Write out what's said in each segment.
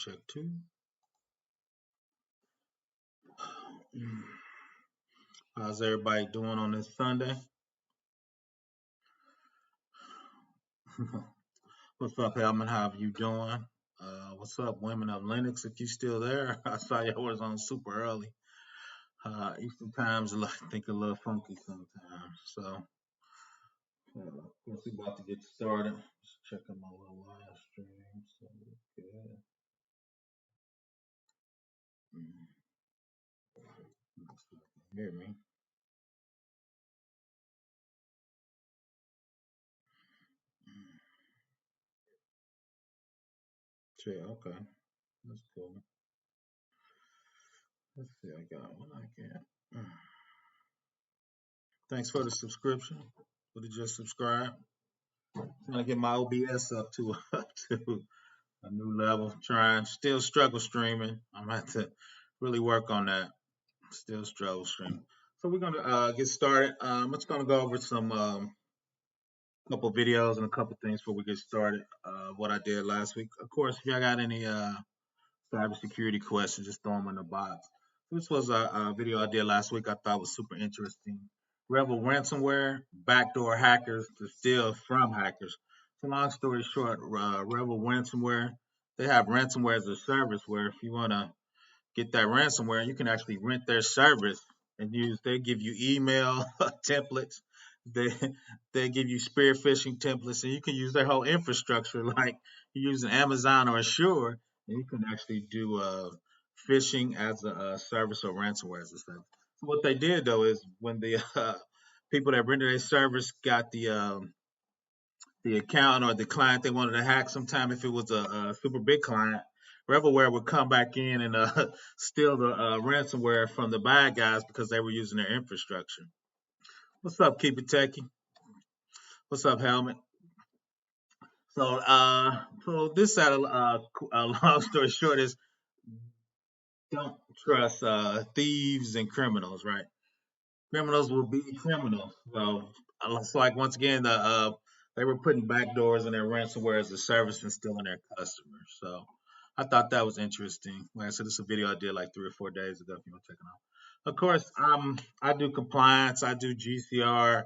check 2. How's everybody doing on this Sunday? What's up, Helman? How are you doing? What's up, women of Linux? If you still there, I saw you was on super early. Eastern times, I think a little funky sometimes. So, of course, we about to get started. Just checking my little live stream. So, good. Looks like you can hear me. Yeah, okay. That's cool. Let's see, I got one I can. Thanks for the subscription. For the just subscribe. Trying to get my OBS up to to a new level. Trying, still struggle streaming. I'm gonna have to really work on that. Still struggle streaming. So we're gonna get started. I'm just gonna go over some couple videos and a couple things before we get started. What I did last week. Of course, if y'all got any cybersecurity questions, just throw them in the box. This was a video I did last week. I thought was super interesting. Rebel ransomware, backdoor hackers to steal from hackers. So long story short, Rebel ransomware, they have ransomware as a service where if you want to get that ransomware, you can actually rent their service and use. They give you email templates. They they give you spear phishing templates, and you can use their whole infrastructure like you're using Amazon or Azure, and you can actually do phishing as a service or ransomware as a service. So what they did though is when the people that rented their service got the account or the client they wanted to hack, sometime if it was a super big client, Revelware would come back in and steal the ransomware from the bad guys because they were using their infrastructure. What's up, Keep It Techie? What's up, Helmet? So this had a long story short is don't trust thieves and criminals, right? Criminals will be criminals. So it's like once again they were putting backdoors in their ransomware as a service and stealing their customers. So I thought that was interesting. Like I said, this is a video I did like 3 or 4 days ago. If you want to check it out. Of course, I do compliance. I do GCR.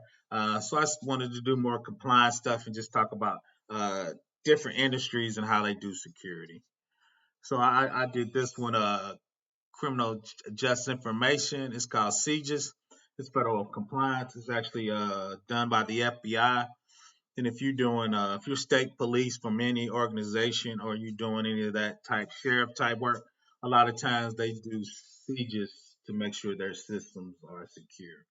So I just wanted to do more compliance stuff and just talk about uh, different industries and how they do security. So I did this one. Criminal Justice Information. It's called CJIS. It's federal compliance. It's actually done by the FBI. And if you're doing, if you're state police from any organization or you're doing any of that type sheriff type work, a lot of times they do CJIS to make sure their systems are secure.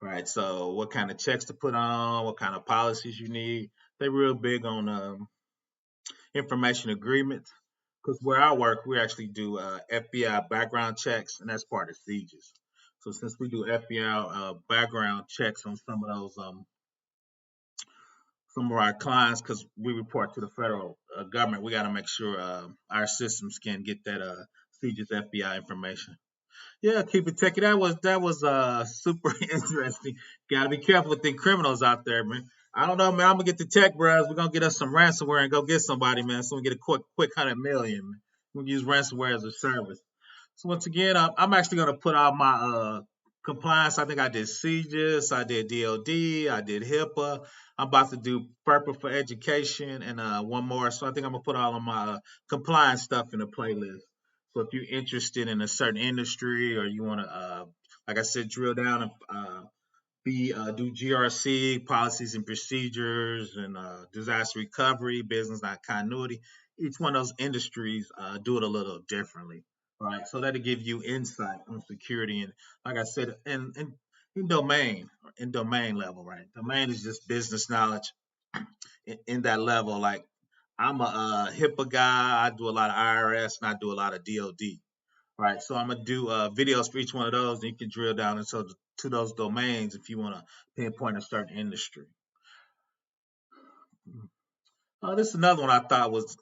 Right. So what kind of checks to put on, what kind of policies you need. They're real big on information agreements. Because where I work, we actually do FBI background checks, and that's part of CJIS. So since we do FBI background checks on some of our clients, because we report to the federal government, we got to make sure our systems can get that CJIS FBI information. Yeah, keep it techie. That was super interesting. Got to be careful with the criminals out there, man. I don't know, man. I'm gonna get the tech bros. We're gonna get us some ransomware and go get somebody, man. So we get a quick 100 million. Man. We use ransomware as a service. So once again, I'm actually gonna put out my compliance. I think I did CJIS, I did DoD, I did HIPAA. I'm about to do FERPA for education and one more. So I think I'm gonna put all of my compliance stuff in a playlist. So if you're interested in a certain industry or you want to, like I said, drill down and do GRC policies and procedures and disaster recovery, business continuity. Each one of those industries do it a little differently, right? So that'll give you insight on security and, like I said, in domain level, right? Domain is just business knowledge in that level. Like I'm a HIPAA guy. I do a lot of IRS and I do a lot of DoD. Right, so I'm gonna do videos for each one of those, and you can drill down into to those domains if you want to pinpoint a certain industry. This is another one I thought was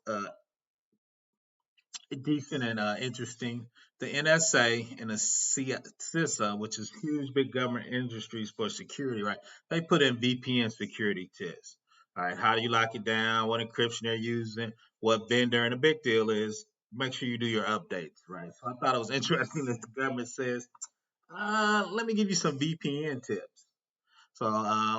decent and interesting. The NSA and the CISA, which is huge big government industries for security, right? They put in VPN security tests. All right, how do you lock it down? What encryption they're using? What vendor? And the big deal is make sure you do your updates, right? So I thought it was interesting that the government says, let me give you some VPN tips. So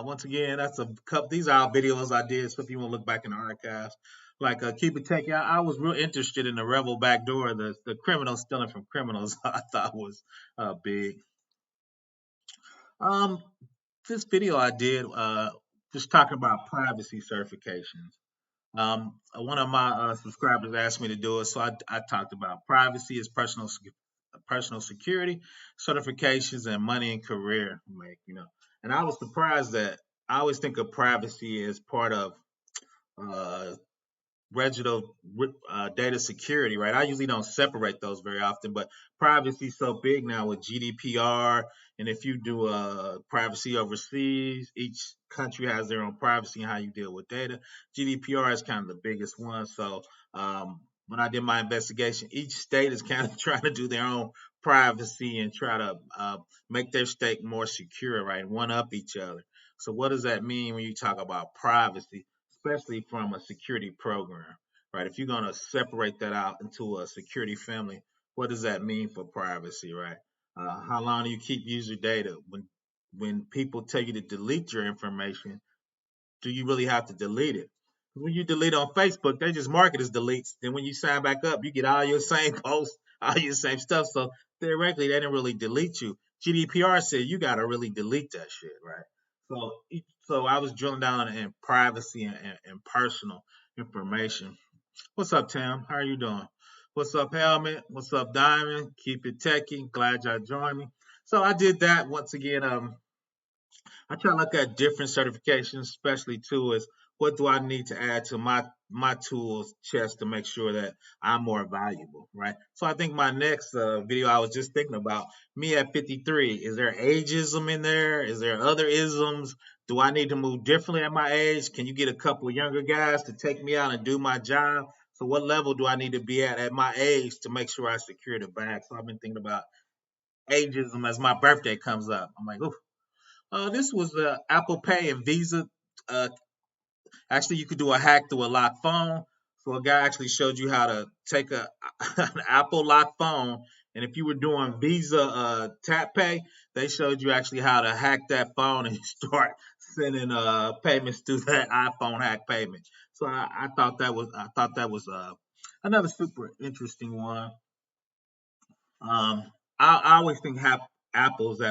once again, that's a couple. These are all videos I did. So if you want to look back in the archives, like keep it taking. I was real interested in the rebel backdoor, the criminals stealing from criminals. I thought was big. Um, this video I did just talking about privacy certifications. One of my subscribers asked me to do it, so I talked about privacy as personal security, certifications, and money and career make. And I was surprised that I always think of privacy as part of uh, regional data security, right? I usually don't separate those very often, but privacy is so big now with GDPR, and if you do privacy overseas, each country has their own privacy and how you deal with data. GDPR is kind of the biggest one. So when I did my investigation, each state is kind of trying to do their own privacy and try to make their state more secure, right? One up each other. So what does that mean when you talk about privacy? Especially from a security program, right? If you're going to separate that out into a security family, what does that mean for privacy, right? How long do you keep user data? When people tell you to delete your information, do you really have to delete it? When you delete on Facebook, they just mark it as deletes. Then when you sign back up, you get all your same posts, all your same stuff. So theoretically, they didn't really delete you. GDPR said you got to really delete that shit, right? So, so I was drilling down in privacy and personal information. What's up, Tim? How are you doing? What's up, Helmet? What's up, Diamond? Keep it techie. Glad y'all joined me. So I did that once again. I try to look at different certifications, especially too, is what do I need to add to my tools chest to make sure that I'm more valuable, right? So I think my next video I was just thinking about me at 53. Is there ageism in there? Is there other isms? Do I need to move differently at my age? Can you get a couple of younger guys to take me out and do my job? So what level do I need to be at my age to make sure I secure the bag? So I've been thinking about ageism as my birthday comes up. I'm like, ooh, this was Apple Pay and Visa. Uh, Actually, you could do a hack through a locked phone. So a guy actually showed you how to take an Apple locked phone, and if you were doing Visa Tap Pay, they showed you actually how to hack that phone and start sending payments through that iPhone hack payment. So I thought that was another super interesting one. Um, I always think Apple is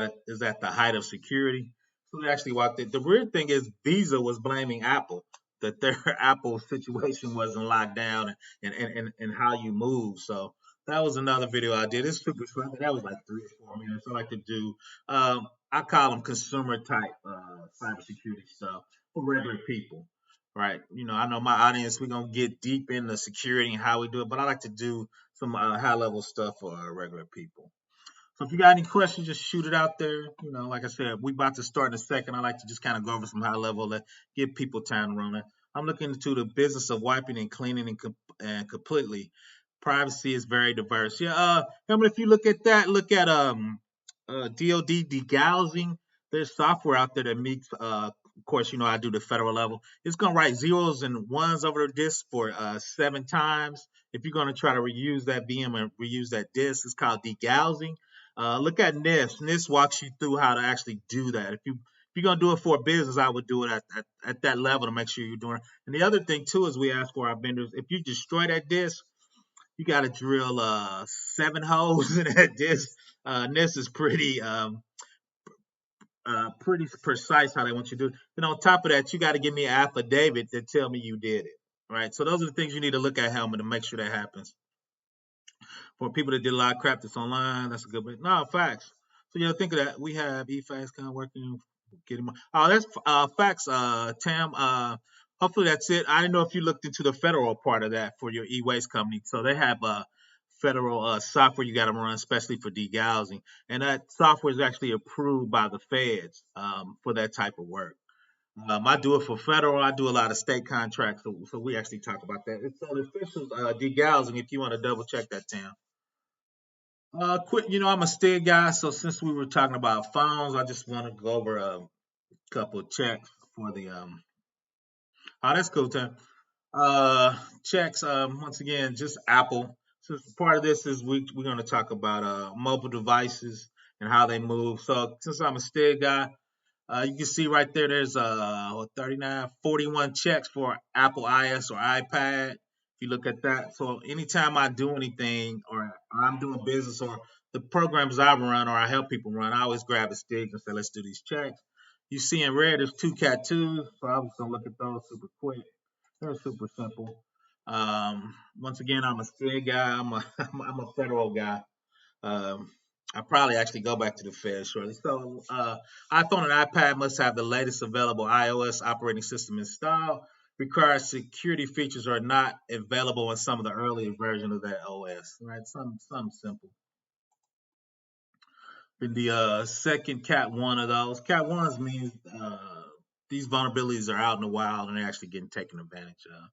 at the height of security. So they actually walked it. The weird thing is Visa was blaming Apple that their Apple situation wasn't locked down and how you move. So that was another video I did. It's super short. That was like 3 or 4 minutes. I like to do. I call them consumer type cybersecurity stuff for regular people. Right. I know my audience, we're going to get deep into security and how we do it, but I like to do some high level stuff for regular people. So if you got any questions, just shoot it out there. Like I said, we about to start in a second. I like to just kind of go over some high level that give people time to run it. I'm looking into the business of wiping and cleaning and completely. Privacy is very diverse. Yeah, if you look at that, look at DoD degaussing. There's software out there that meets. Of course, I do the federal level. It's gonna write zeros and ones over the disk for 7 times. If you're gonna try to reuse that VM and reuse that disk, it's called degaussing. Look at NIST. NIST walks you through how to actually do that. If you're gonna do it for a business, I would do it at that level to make sure you're doing it. And the other thing too is we ask for our vendors, if you destroy that disk, you got to drill 7 holes in that disk. NIST is pretty precise how they want you to do it. And on top of that, you got to give me an affidavit that tell me you did it. Right. So those are the things you need to look at, Helmet, to make sure that happens. For people that did a lot of crap that's online, that's a good one. No, facts. So think of that. We have eFax kind of working, getting more. Oh, that's facts, Tam. Hopefully that's it. I didn't know if you looked into the federal part of that for your e-waste company. So they have federal software you got to run, especially for degaussing, and that software is actually approved by the feds for that type of work. I do it for federal. I do a lot of state contracts, so we actually talk about that. It's on officials degaussing. If you want to double check that, Tam. Quick, I'm a STIG guy, so since we were talking about phones, I just want to go over a couple of checks for the Oh, that's cool, Tim. Checks, once again, just Apple. since part of this is we're going to talk about mobile devices and how they move. So since I'm a STIG guy, you can see right there, there's 39, 41 checks for Apple iOS or iPad. If you look at that, so anytime I do anything or I'm doing business or the programs I run or I help people run, I always grab a stick and say, let's do these checks. You see in red, there's two Cat 2s, so I was gonna look at those super quick. They're super simple. Once again, I'm a STIG guy. I'm a federal guy. Um, I probably actually go back to the Fed shortly. So, iPhone and iPad must have the latest available iOS operating system installed. Required security features are not available in some of the earlier versions of that OS. Right? Some simple. Then the second Cat 1 of those. Cat 1s means these vulnerabilities are out in the wild and they're actually getting taken advantage of.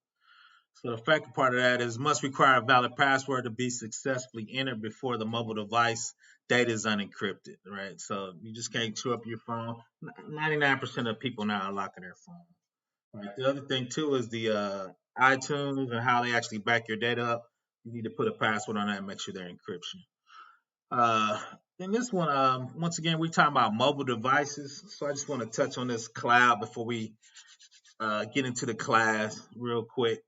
So the second part of that is must require a valid password to be successfully entered before the mobile device data is unencrypted, right? So you just can't chew up your phone. 99% of people now are locking their phone. Right. The other thing too is the iTunes and how they actually back your data up. You need to put a password on that and make sure they're encryption. Uh, in this one, once again, we're talking about mobile devices. So I just want to touch on this cloud before we get into the class real quick.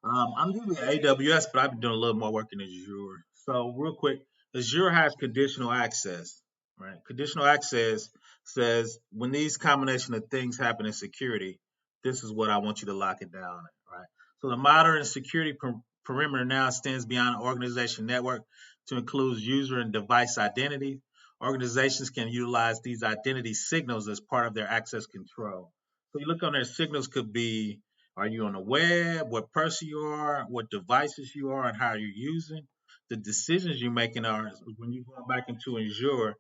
I'm usually AWS, but I've been doing a little more work in Azure. So real quick, Azure has conditional access, right? Conditional access says when these combination of things happen in security, this is what I want you to lock it down, right? So the modern security perimeter now extends beyond organization network to include user and device identity. Organizations can utilize these identity signals as part of their access control. So you look on their signals could be are you on the web? What person you are? What devices you are, and how you're using? The decisions you're making are when you go back into Azure,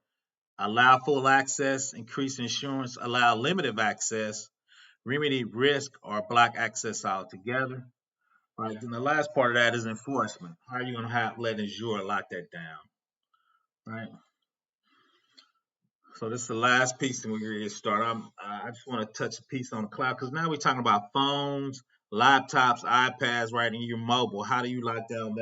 allow full access, increase insurance, allow limited access, remedy risk, or block access altogether. Right. Then the last part of that is enforcement. How are you going to have let Azure lock that down? Right. So this is the last piece, and we're gonna get started. I just want to touch a piece on the cloud because now we're talking about phones, laptops, iPads, right? And your mobile. How do you lock down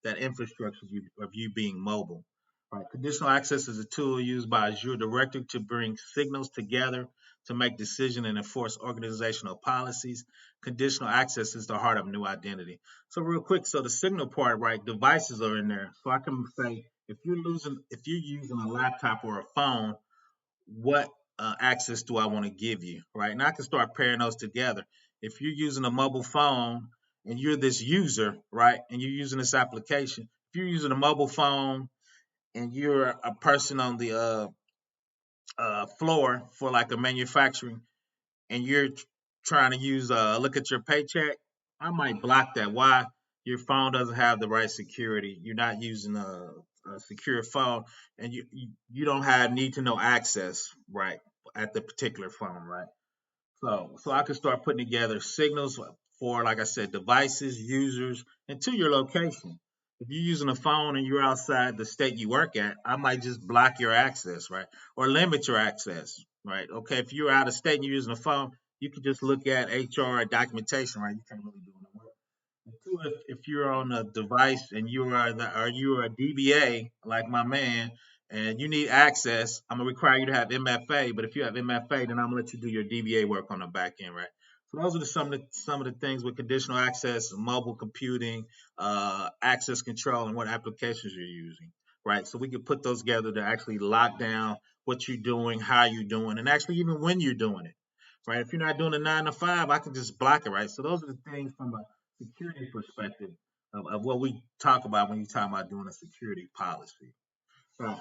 that infrastructure of you being mobile? Right. Conditional access is a tool used by Azure Director to bring signals together to make decision and enforce organizational policies. Conditional access is the heart of new identity. So real quick, so the signal part, right? Devices are in there. So I can say if you're using a laptop or a phone, what access do I want to give you, right? And I can start pairing those together. If you're using a mobile phone and you're this user, right, and you're using this application, if you're using a mobile phone and you're a person on the floor for like a manufacturing and you're trying to use look at your paycheck, I might block that. Why? Your phone doesn't have the right security. You're not using a secure phone, and you don't have need to know access right at the particular phone, right? So I could start putting together signals for, like I said, devices, users, and to your location. If you're using a phone and you're outside the state you work at, I might just block your access, right? Or limit your access, right? Okay, if you're out of state and you're using a phone, you can just look at HR documentation, right? You can't really do any work. And two, if you're on a device and you're a DBA like my man, and you need access, I'm gonna require you to have MFA. But if you have MFA, then I'm gonna let you do your DBA work on the back end, right? So those are some of the things with conditional access, mobile computing, access control, and what applications you're using, right? So we can put those together to actually lock down what you're doing, how you're doing, and actually even when you're doing it, right? If you're not doing a 9 to 5, I can just block it, right? So those are the things from a security perspective of what we talk about when you talk about doing a security policy. So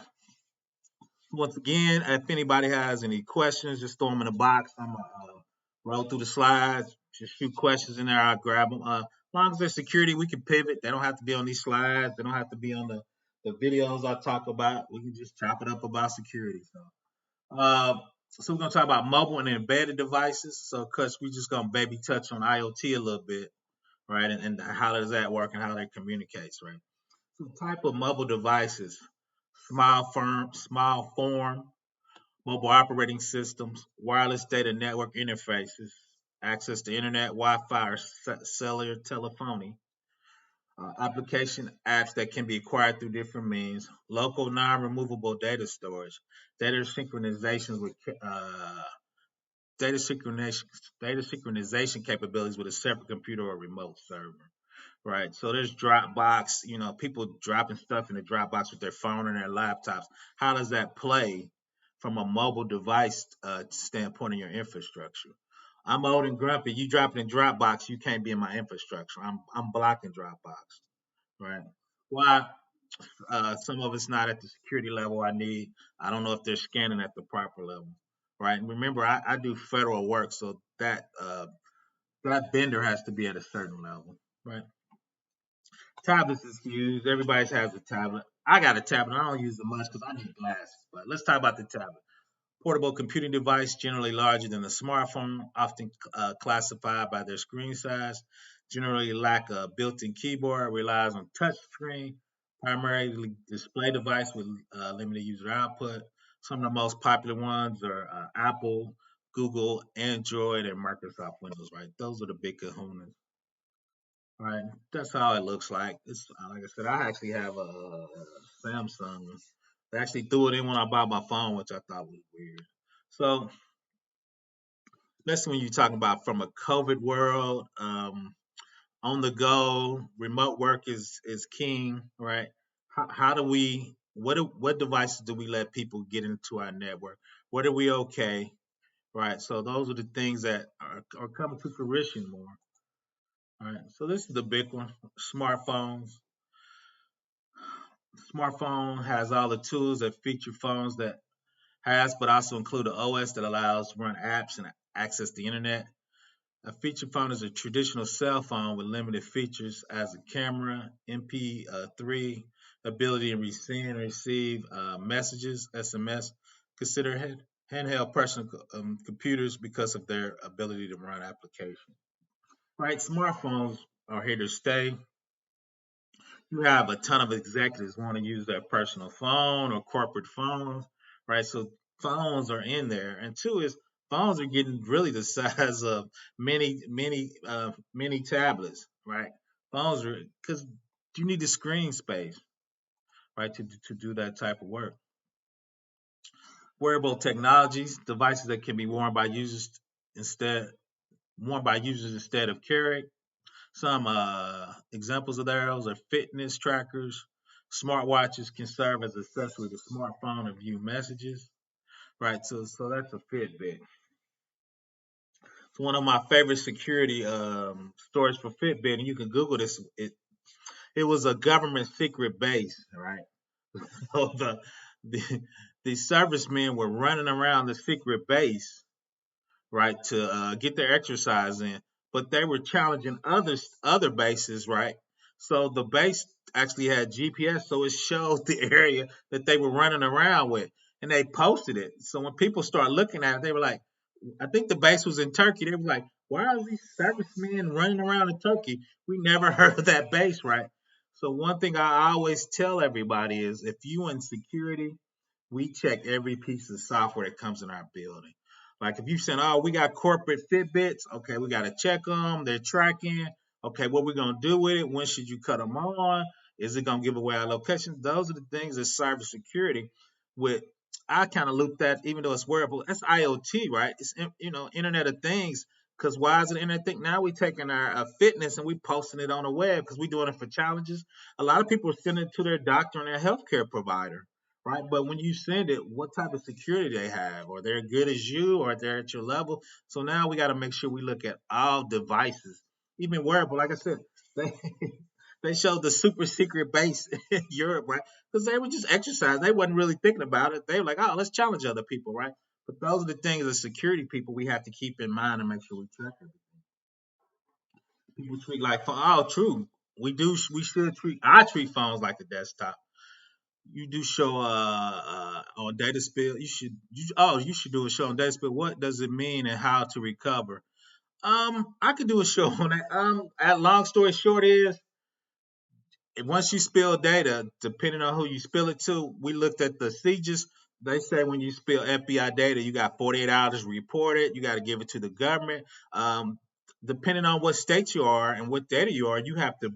once again, if anybody has any questions, just throw them in the box. I'm gonna roll through the slides, just shoot questions in there. I'll grab them. As long as they're security, we can pivot. They don't have to be on these slides. They don't have to be on the videos I talk about. We can just chop it up about security. Uh, so we're gonna talk about mobile and embedded devices. So, cause we just gonna baby touch on IoT a little bit, right? And how does that work and how that communicates, right? So, type of mobile devices: small form, mobile operating systems, wireless data network interfaces, access to internet, Wi-Fi, or cellular telephony, application apps that can be acquired through different means, local non-removable data storage, data synchronizations with data synchronization data synchronization capabilities with a separate computer or remote server. Right. So there's Dropbox, people dropping stuff in the Dropbox with their phone and their laptops. How does that play from a mobile device standpoint in your infrastructure? I'm old and grumpy. You drop it in Dropbox, you can't be in my infrastructure. I'm blocking Dropbox. Right. Why? Some of it's not at the security level I need. I don't know if they're scanning at the proper level. Right. And remember, I do federal work, so that vendor has to be at a certain level. Right. Tablets is huge. Everybody has a tablet. I got a tablet. I don't use it much because I need glasses. But let's talk about the tablet. Portable computing device, generally larger than a smartphone, often classified by their screen size. Generally lack a built-in keyboard, relies on touch screen, primarily display device with limited user output. Some of the most popular ones are Apple, Google, Android, and Microsoft Windows. Right, those are the big kahunas. Right, that's how it looks like. It's like I said, I actually have a Samsung. They actually threw it in when I bought my phone, which I thought was weird. So, especially when you're talking about from a COVID world, on the go, remote work is king, right? How do we what devices do we let people get into our network? What are we okay, right? So those are the things that are coming to fruition more. All right. So this is the big one: smartphones. Smartphone has all the tools that feature phones that has, but also include an OS that allows run apps and access the internet. A feature phone is a traditional cell phone with limited features as a camera, MP3, ability to send and receive messages, SMS. Consider handheld personal computers because of their ability to run applications. Right, smartphones are here to stay. You have a ton of executives want to use their personal phone or corporate phones, right? So phones are in there, and two is phones are getting really the size of many tablets, right? Phones are because you need the screen space, right, to do that type of work. Wearable technologies, devices that can be instead worn by users instead of carried. Some examples of those are fitness trackers. Smartwatches can serve as accessory to smartphone and view messages. Right, so that's a Fitbit. It's one of my favorite security stories for Fitbit, and you can Google this. It was a government secret base, right? So the the servicemen were running around the secret base, right, to get their exercise in. But they were challenging other bases, right? So the base actually had GPS, so it showed the area that they were running around with, and they posted it. So when people start looking at it, they were like, I think the base was in Turkey. They were like, why are these servicemen running around in Turkey? We never heard of that base, right? So one thing I always tell everybody is if you in security, we check every piece of software that comes in our building. Like if you saying, oh, we got corporate Fitbits, okay, we got to check them. They're tracking. Okay, what we gonna do with it? When should you cut them on? Is it gonna give away our location? Those are the things that cybersecurity. With I kind of loop that, even though it's wearable, that's IoT, right? It's Internet of Things. Because why is it Internet thing? Now we taking our fitness and we posting it on the web because we doing it for challenges. A lot of people are sending it to their doctor and their healthcare provider, right? But when you send it, what type of security they have? Are they as good as you, or they're at your level? So now we got to make sure we look at all devices, even wearable. Like I said, they they showed the super secret base in Europe, right? Because they were just exercising. They wasn't really thinking about it. They were like, oh, let's challenge other people, right? But those are the things as security people we have to keep in mind and make sure we track it. People treat like oh, true. We should treat I treat phones like a desktop. You do show on data spill. You should do a show on data spill. What does it mean and how to recover? I could do a show on that. At long story short is once you spill data, depending on who you spill it to, we looked at the sieges. They say when you spill FBI data, you got 48 hours to report it. You got to give it to the government. Depending on what state you are and what data you are, you have to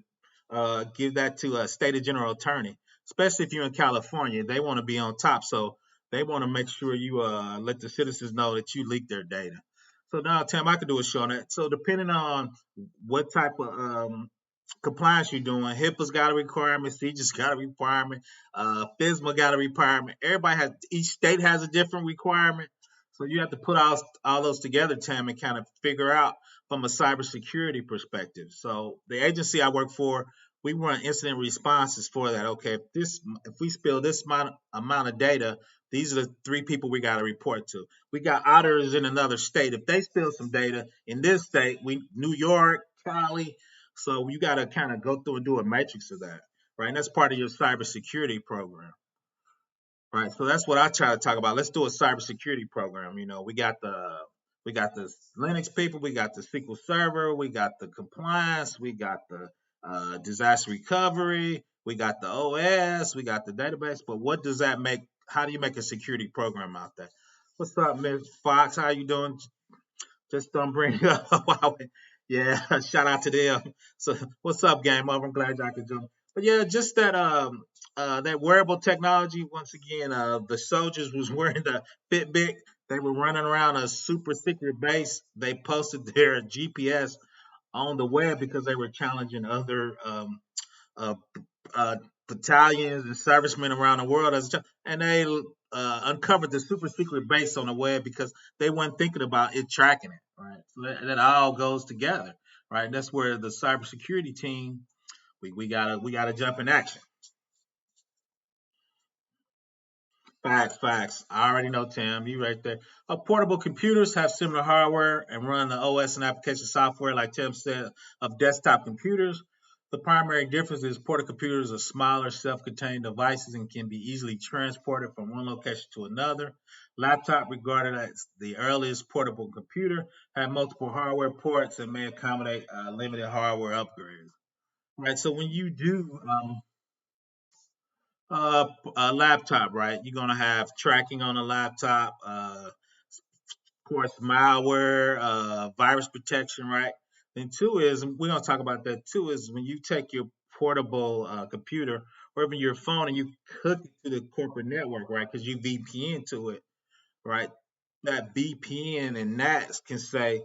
give that to a state general attorney, especially if you're in California. They want to be on top, so they want to make sure you let the citizens know that you leak their data. So now, Tim, I could do a show on that. So depending on what type of compliance you're doing, HIPAA's got a requirement, CJIS got a requirement, FISMA got a requirement. Everybody has, each state has a different requirement. So you have to put all those together, Tim, and kind of figure out from a cybersecurity perspective. So the agency I work for, we run incident responses for that. Okay, if we spill this amount of data, these are the 3 people we got to report to. We got auditors in another state. If they spill some data in this state, New York, Cali. So you got to kind of go through and do a matrix of that, right? And that's part of your cybersecurity program. Right. So that's what I try to talk about. Let's do a cybersecurity program. We got the Linux people, we got the SQL Server, we got the compliance, we got the disaster recovery, we got the OS, we got the database. But what does that make? How do you make a security program out there? What's up, Ms. Fox? How you doing? Just don't bring up. Yeah, shout out to them. So what's up, Game Over? I'm glad y'all could join. But yeah, just that wearable technology. Once again, the soldiers was wearing the Fitbit. They were running around a super secret base. They posted their GPS on the web because they were challenging other uh, uh, battalions and servicemen around the world and they uncovered the super secret base on the web because they weren't thinking about it tracking it, right? So that all goes together, right? That's where the cybersecurity team we gotta jump in action. Facts. I already know, Tim. You right there. Portable computers have similar hardware and run the OS and application software, like Tim said, of desktop computers. The primary difference is portable computers are smaller, self-contained devices and can be easily transported from one location to another. Laptop, regarded as the earliest portable computer, have multiple hardware ports and may accommodate limited hardware upgrades. Right. So when you do a laptop, right? You're gonna have tracking on a laptop, of course, malware, virus protection, right? And two is we're gonna talk about that too. Is when you take your portable computer or even your phone and you hook it to the corporate network, right? Because you VPN to it, right? That VPN and NATs can say,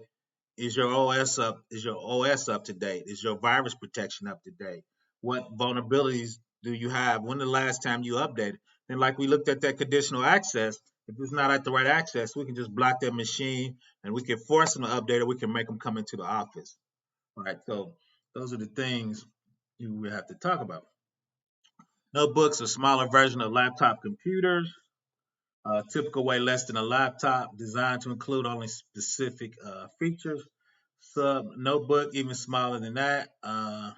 is your OS up? Is your OS up to date? Is your virus protection up to date? What vulnerabilities do you have? When the last time you updated? And like we looked at that conditional access, if it's not at the right access, we can just block that machine and we can force them to update or we can make them come into the office. Right. So those are the things you would have to talk about. Notebooks are smaller version of laptop computers. Typical weight less than a laptop, designed to include only specific features. Sub notebook, even smaller than that.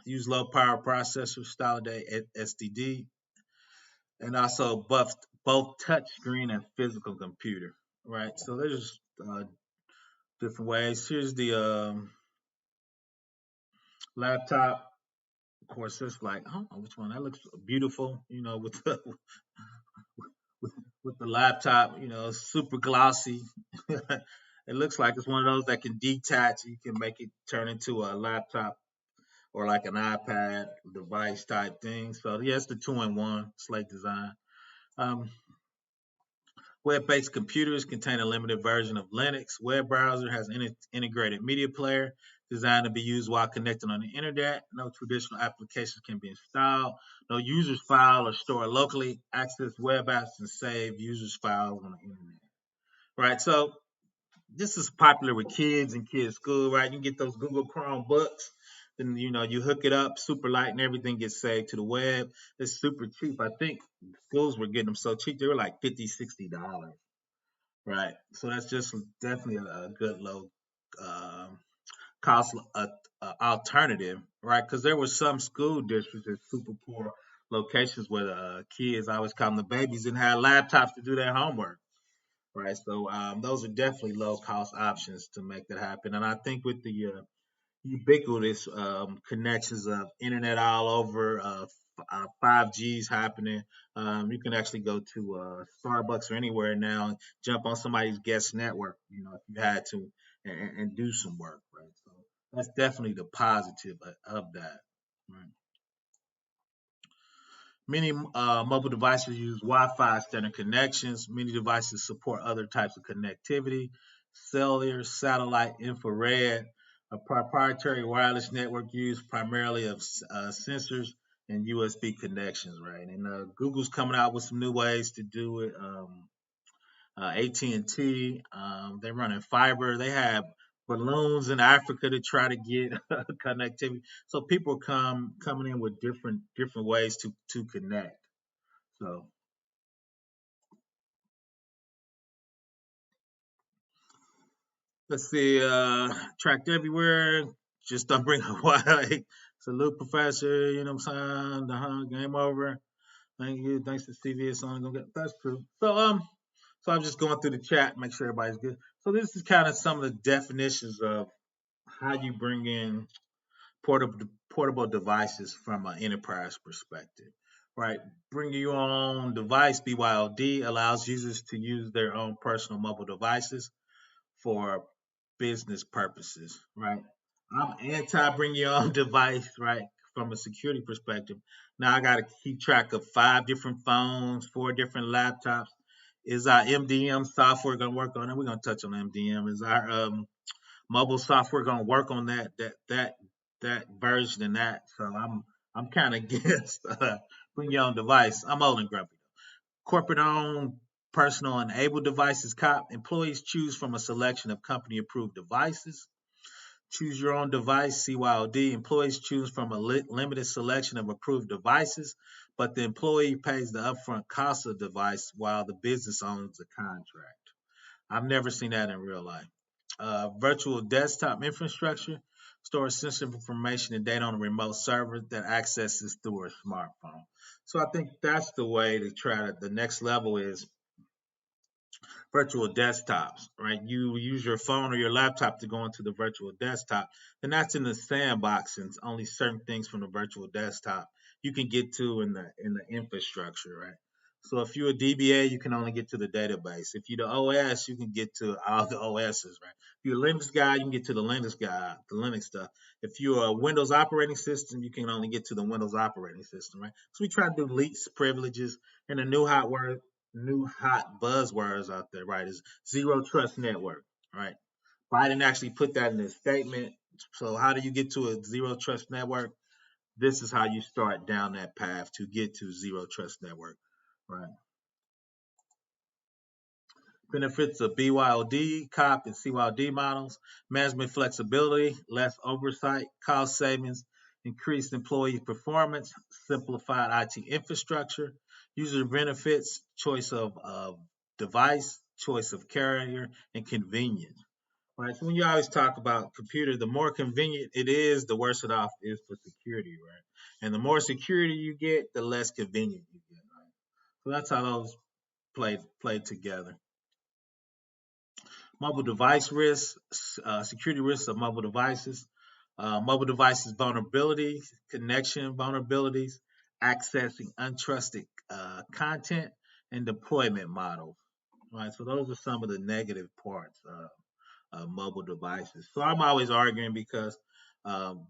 Use low power processor, solid SSD, and also both touch screen and physical computer. Right. So there's different ways. Here's the laptop. Of course, it's like I don't know which one. That looks beautiful. With the with the laptop, super glossy. It looks like it's one of those that can detach. You can make it turn into a laptop or like an iPad device type thing. So yeah, it's the two-in-one slate design. Um, Web-based computers contain a limited version of Linux. Web browser has an integrated media player designed to be used while connecting on the internet. No traditional applications can be installed. No users file or store locally. Access web apps and save users files on the internet. Right. So this is popular with kids in kids' school, right? You get those Google Chrome books, then you hook it up, super light, and everything gets saved to the web. It's super cheap. I think schools were getting them so cheap they were like $50, $60, right? So that's just definitely a good low um, cost alternative, right? Because there were some school districts in super poor locations where the kids, I always call them the babies, didn't have laptops to do their homework, right? So those are definitely low cost options to make that happen. And I think with the ubiquitous connections of internet all over, 5G's happening, you can actually go to Starbucks or anywhere now and jump on somebody's guest network, if you had to, and do some work, right? So that's definitely the positive of that, right? Many mobile devices use Wi-Fi standard connections. Many devices support other types of connectivity, cellular, satellite, infrared, a proprietary wireless network used primarily of sensors and USB connections, right? And Google's coming out with some new ways to do it. AT&T, they're running fiber. They have balloons in Africa to try to get connectivity. So people coming in with different ways to connect. So let's see, tracked everywhere. Just don't bring a white. Salute, professor. You know what I'm saying? Game over. Thank you. Thanks to CV. It's only gonna get. That's true. So I'm just going through the chat, make sure everybody's good. So this is kind of some of the definitions of how you bring in portable devices from an enterprise perspective, right? Bring your own device. BYOD allows users to use their own personal mobile devices for business purposes, right? I'm anti bring your own device, right? From a security perspective. Now I got to keep track of 5 different phones, 4 different laptops. Is our MDM software going to work on it? We're going to touch on MDM. Is our mobile software going to work on that version and that? So I'm kind of against bring your own device. I'm old and grumpy. Corporate owned personal enabled devices. COP employees choose from a selection of company approved devices. Choose your own device. CYOD employees choose from a limited selection of approved devices, but the employee pays the upfront cost of the device while the business owns the contract. I've never seen that in real life. Virtual desktop infrastructure stores sensitive information and data on a remote server that accesses through a smartphone. So I think that's the way to try to. The next level is virtual desktops, right? You use your phone or your laptop to go into the virtual desktop, and that's in the sandbox, and only certain things from the virtual desktop you can get to in the infrastructure, right? So if you're a DBA, you can only get to the database. If you're the OS, you can get to all the OSs, right? If you're a Linux guy, you can get to the Linux guy, the Linux stuff. If you're a Windows operating system, you can only get to the Windows operating system, right? So we try to do leaks, privileges, and the new hot buzzwords out there, right? Is zero trust network, right? Biden actually put that in his statement. So how do you get to a zero trust network? This is how you start down that path to get to zero trust network, right? Benefits of BYOD, COP, and CYOD models: management flexibility, less oversight, cost savings, increased employee performance, simplified IT infrastructure, user benefits, choice of device, choice of carrier, and convenience. Right. So when you always talk about computer, the more convenient it is, the worse it off is for security, right? And the more security you get, the less convenient you get, right? So that's how those play together. Mobile device risks, security risks of mobile devices vulnerabilities, connection vulnerabilities, accessing untrusted content, and deployment models. Right, so those are some of the negative parts of mobile devices. So I'm always arguing because um,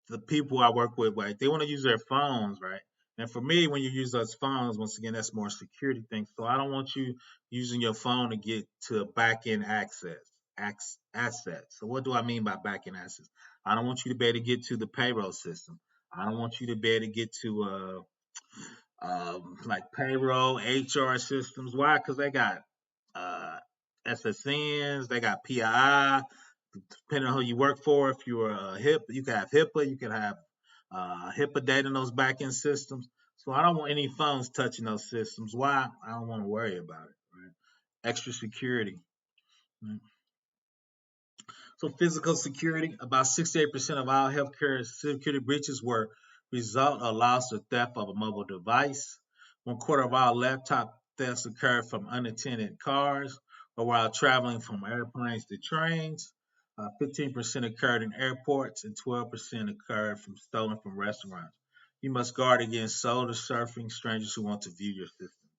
the people I work with, right, they want to use their phones, right? And for me, when you use those phones, once again, that's more security thing. So I don't want you using your phone to get to back end assets. So what do I mean by back end assets? I don't want you to be able to get to the payroll system. I don't want you to be able to get to like payroll, HR systems. Why? Because they got uh, SSNs, they got PII, depending on who you work for. If you're a HIP, you can have HIPAA, you can have HIPAA data in those backend systems. So I don't want any phones touching those systems. Why? I don't want to worry about it. Right? Extra security. Right? So physical security, about 68% of all healthcare security breaches were result of loss or theft of a mobile device. 1/4 of all laptop thefts occurred from unattended cars or while traveling from airplanes to trains. 15% occurred in airports and 12% occurred from stolen from restaurants. You must guard against solar surfing, strangers who want to view your system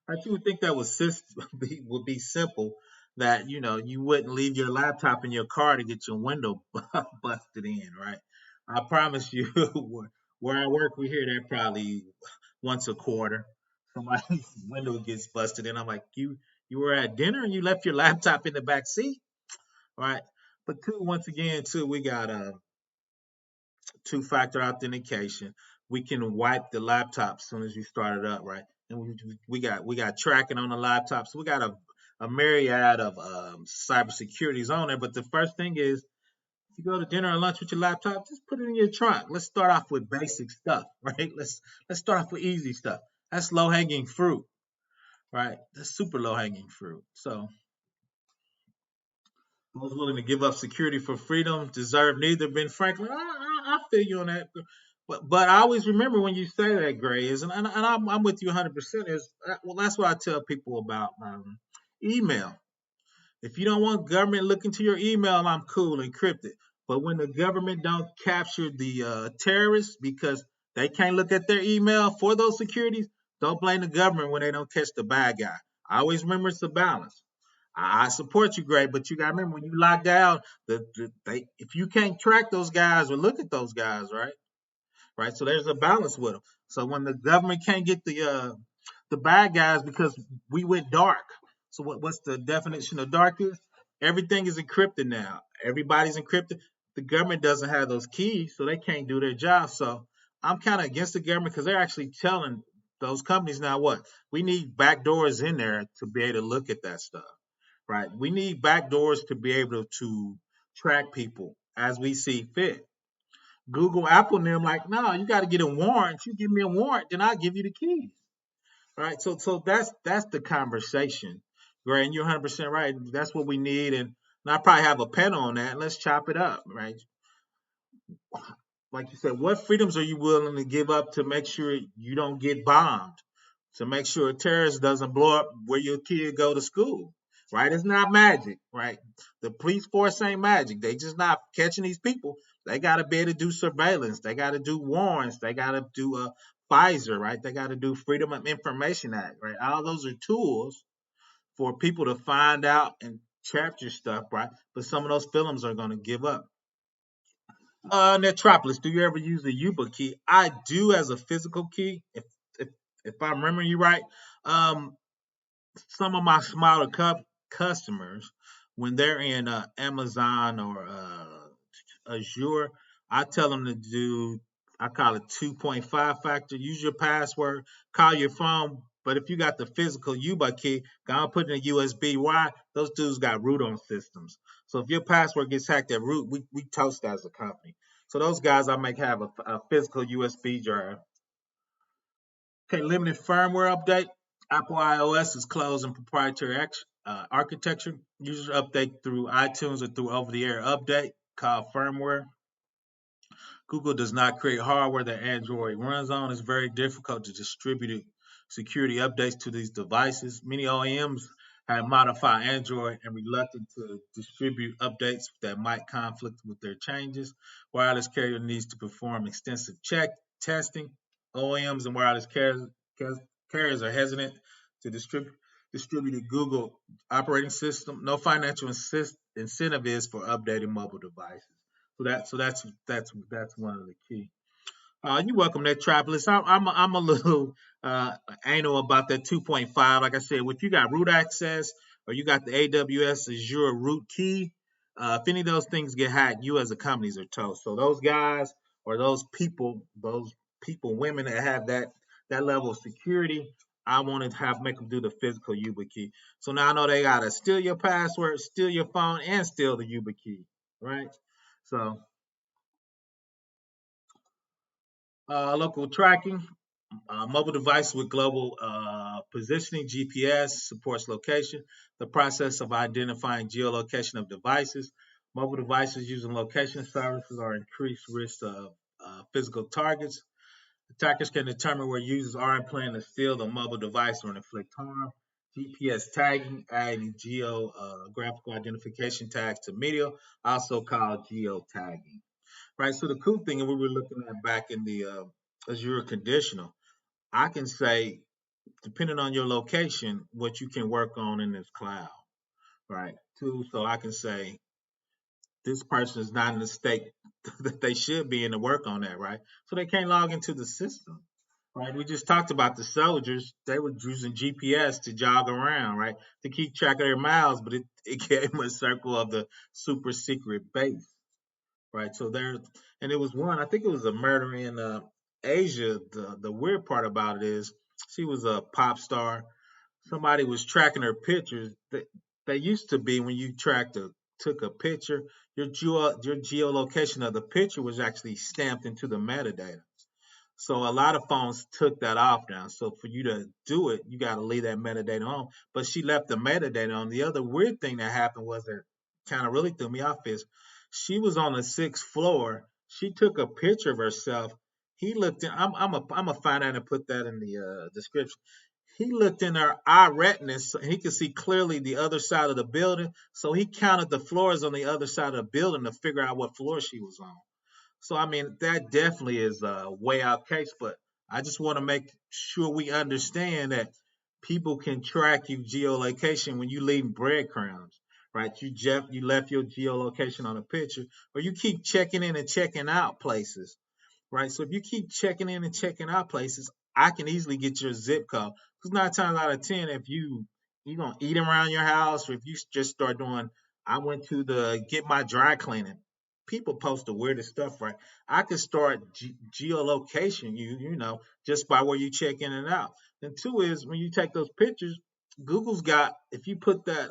data. You would think that would be simple, that you wouldn't leave your laptop in your car to get your window busted in, right? I promise you, where I work, we hear that probably once a quarter. Somebody's window gets busted, and I'm like, you were at dinner and you left your laptop in the back seat, right? But two, once again, too, we got two-factor authentication. We can wipe the laptop as soon as you start it up, right? And we got tracking on the laptop, so we got a myriad of cybersecurities on there. But the first thing is, if you go to dinner or lunch with your laptop, just put it in your trunk. Let's start off with basic stuff, right? Let's start off with easy stuff. That's low hanging fruit, right? That's super low hanging fruit. So those willing to give up security for freedom deserve neither. Ben Franklin, I feel you on that. But I always remember when you say that, Gray, is and I'm with you 100%. Is well, that's what I tell people about email. If you don't want government looking to your email, I'm cool, encrypt it. But when the government don't capture the terrorists because they can't look at their email for those securities, don't blame the government when they don't catch the bad guy. I always remember it's a balance. I support you, Gray, but you got to remember when you lock down, if you can't track those guys or look at those guys, right? Right. So there's a balance with them. So when the government can't get the bad guys because we went dark. So what's the definition of dark is? Everything is encrypted now. Everybody's encrypted. The government doesn't have those keys, so they can't do their job. So I'm kind of against the government because they're actually telling those companies now what we need back doors in there to be able to look at that stuff, right? We need back doors to be able to track people as we see fit. Google, Apple, and them like, no, you got to get a warrant. You give me a warrant, then I'll give you the keys. Right. So that's the conversation. Right. And you're 100% right. That's what we need. And I probably have a pen on that. Let's chop it up. Right. Like you said, what freedoms are you willing to give up to make sure you don't get bombed? To make sure a terrorist doesn't blow up where your kid go to school. Right. It's not magic. Right. The police force ain't magic. They just not catching these people. They got to be able to do surveillance. They got to do warrants. They got to do Pfizer, right? They got to do Freedom of Information Act, right? All those are tools for people to find out and capture stuff, right? But some of those films are going to give up. Netropolis, do you ever use the Yuba key? I do as a physical key, if if I'm remembering you right. Um, some of my smaller customers, when they're in Amazon or Azure, I tell them to do, I call it 2.5 factor. Use your password, call your phone. But if you got the physical UBA key, go put in a USB. Why? Those dudes got root on systems. So if your password gets hacked at root, we toast as a company. So those guys, I make have a physical USB drive. Okay, limited firmware update. Apple iOS is closed in proprietary architecture. Users update through iTunes or through over-the-air update called firmware. Google does not create hardware that Android runs on. It's very difficult to distribute security updates to these devices. Many OEMs have modified Android and reluctant to distribute updates that might conflict with their changes. Wireless carrier needs to perform extensive testing. OEMs and wireless carriers are hesitant to distribute a Google operating system. No financial incentive is for updating mobile devices. So that's one of the key. You're welcome, that Travelers. I'm a little anal about that 2.5. Like I said, if you got root access or you got the AWS Azure root key, if any of those things get hacked, you as a companies are toast. So those guys or those people, women that have that level of security, I want to have make them do the physical Uber key. So now I know they gotta steal your password, steal your phone, and steal the Uber key, right? So local tracking, mobile device with global positioning, GPS supports location, the process of identifying geolocation of devices. Mobile devices using location services are increased risk of physical targets. Attackers can determine where users are and plan to steal the mobile device or inflict harm. GPS tagging, adding geographical identification tags to media, also called geotagging. Right. So the cool thing, and we were looking at back in the Azure conditional, I can say, depending on your location, what you can work on in this cloud. Right. Too. So I can say this person is not in the state that they should be in to work on that. Right. So they can't log into the system. right? We just talked about the soldiers. They were using GPS to jog around, right, to keep track of their miles, but it gave them a circle of the super secret base, right? So there, and it was one. I think it was a murder in Asia. The weird part about it is she was a pop star. Somebody was tracking her pictures. They used to be when you took a picture, your geolocation of the picture was actually stamped into the metadata. So a lot of phones took that off now. So for you to do it, you got to leave that metadata on. But she left the metadata on. The other weird thing that happened was that kind of really threw me off is she was on the sixth floor. She took a picture of herself. He looked in. I'm a find out and put that in the description. He looked in her eye retinas. So he could see clearly the other side of the building. So he counted the floors on the other side of the building to figure out what floor she was on. So I mean, that definitely is a way out case, but I just want to make sure we understand that people can track you geolocation when you leave breadcrumbs, right? You left your geolocation on a picture, or you keep checking in and checking out places, right? So if you keep checking in and checking out places, I can easily get your zip code. Because 9 times out of 10, if you gonna eat around your house, or if you just start doing, I went to the get my dry cleaning. People post the weirdest stuff, right? I could start geolocation just by where you check in and out. And two is when you take those pictures, Google's got if you put that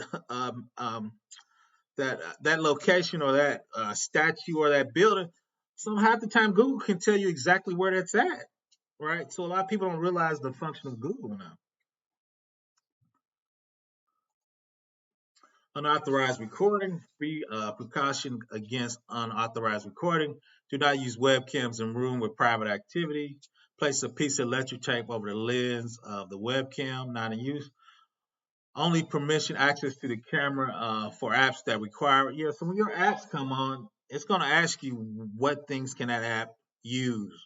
that location or that statue or that building, so half the time Google can tell you exactly where that's at, right? So a lot of people don't realize the function of Google now. Unauthorized recording, precaution against unauthorized recording. Do not use webcams in room with private activity. Place a piece of electric tape over the lens of the webcam, not in use. Only permission access to the camera for apps that require it. Yeah, so when your apps come on, it's going to ask you what things can that app use,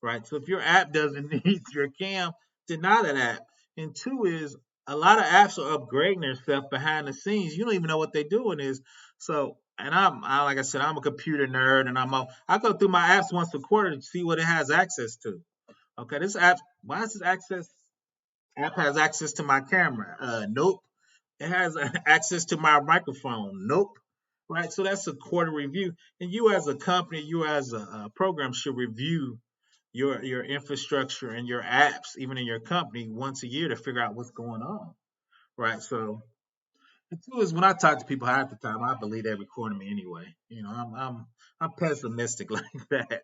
right? So if your app doesn't need your cam, deny that app. And two is a lot of apps are upgrading their stuff behind the scenes. You don't even know what they're doing is. So, and like I said, I'm a computer nerd, and I go through my apps once a quarter to see what it has access to. Okay, this app, why is this app has access to my camera? Nope. It has access to my microphone. Nope. Right. So that's a quarter review. And you as a company, you as a program should review your infrastructure and your apps, even in your company, once a year to figure out what's going on. Right. So the two is when I talk to people half the time, I believe they're recording me anyway. I'm pessimistic like that.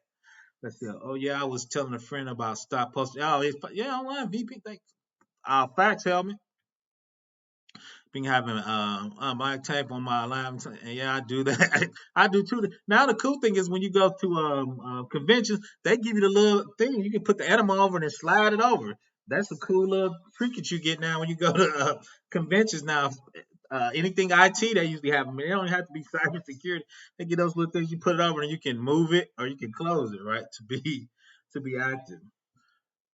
Let's see. Oh yeah, I was telling a friend about stop posting. Oh, yeah, online VP. Facts help me. Been having my tape on my alarm. And yeah, I do that. I do too. Now the cool thing is when you go to conventions, they give you the little thing. You can put the animal over and slide it over. That's a cool little trick that you get now when you go to conventions. Now, anything IT, they usually have them. They don't have to be cybersecurity. They get those little things. You put it over and you can move it or you can close it, right, to be active.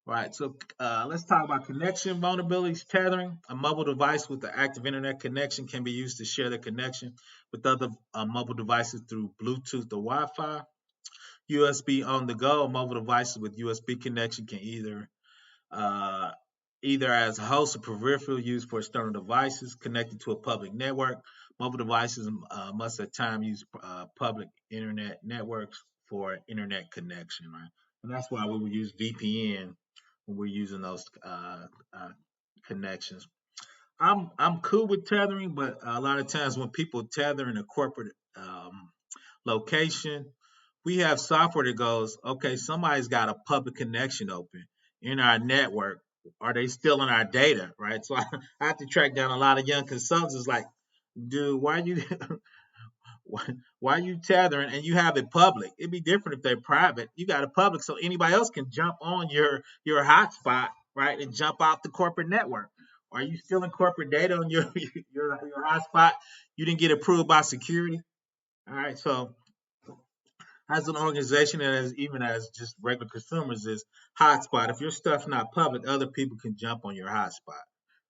Right, so let's talk about connection vulnerabilities. Tethering. A mobile device with an active internet connection can be used to share the connection with other mobile devices through Bluetooth or Wi-Fi. USB on the go. Mobile devices with USB connection can uh, either as a host or peripheral used for external devices connected to a public network. Mobile devices must at times use public internet networks for internet connection, right? And that's why we would use VPN when we're using those connections. I'm cool with tethering, but a lot of times when people tether in a corporate location, we have software that goes, okay, somebody's got a public connection open in our network. Are they still in our data, right? So I have to track down a lot of young consultants. Like, dude, why you why you tethering and you have it public? It'd be different if they're private. You got it public, so anybody else can jump on your hotspot, right, and jump out the corporate network. Are you still in corporate data on your hotspot? You didn't get approved by security. All right, so as an organization and as even as just regular consumers is hotspot. If your stuff's not public, other people can jump on your hotspot,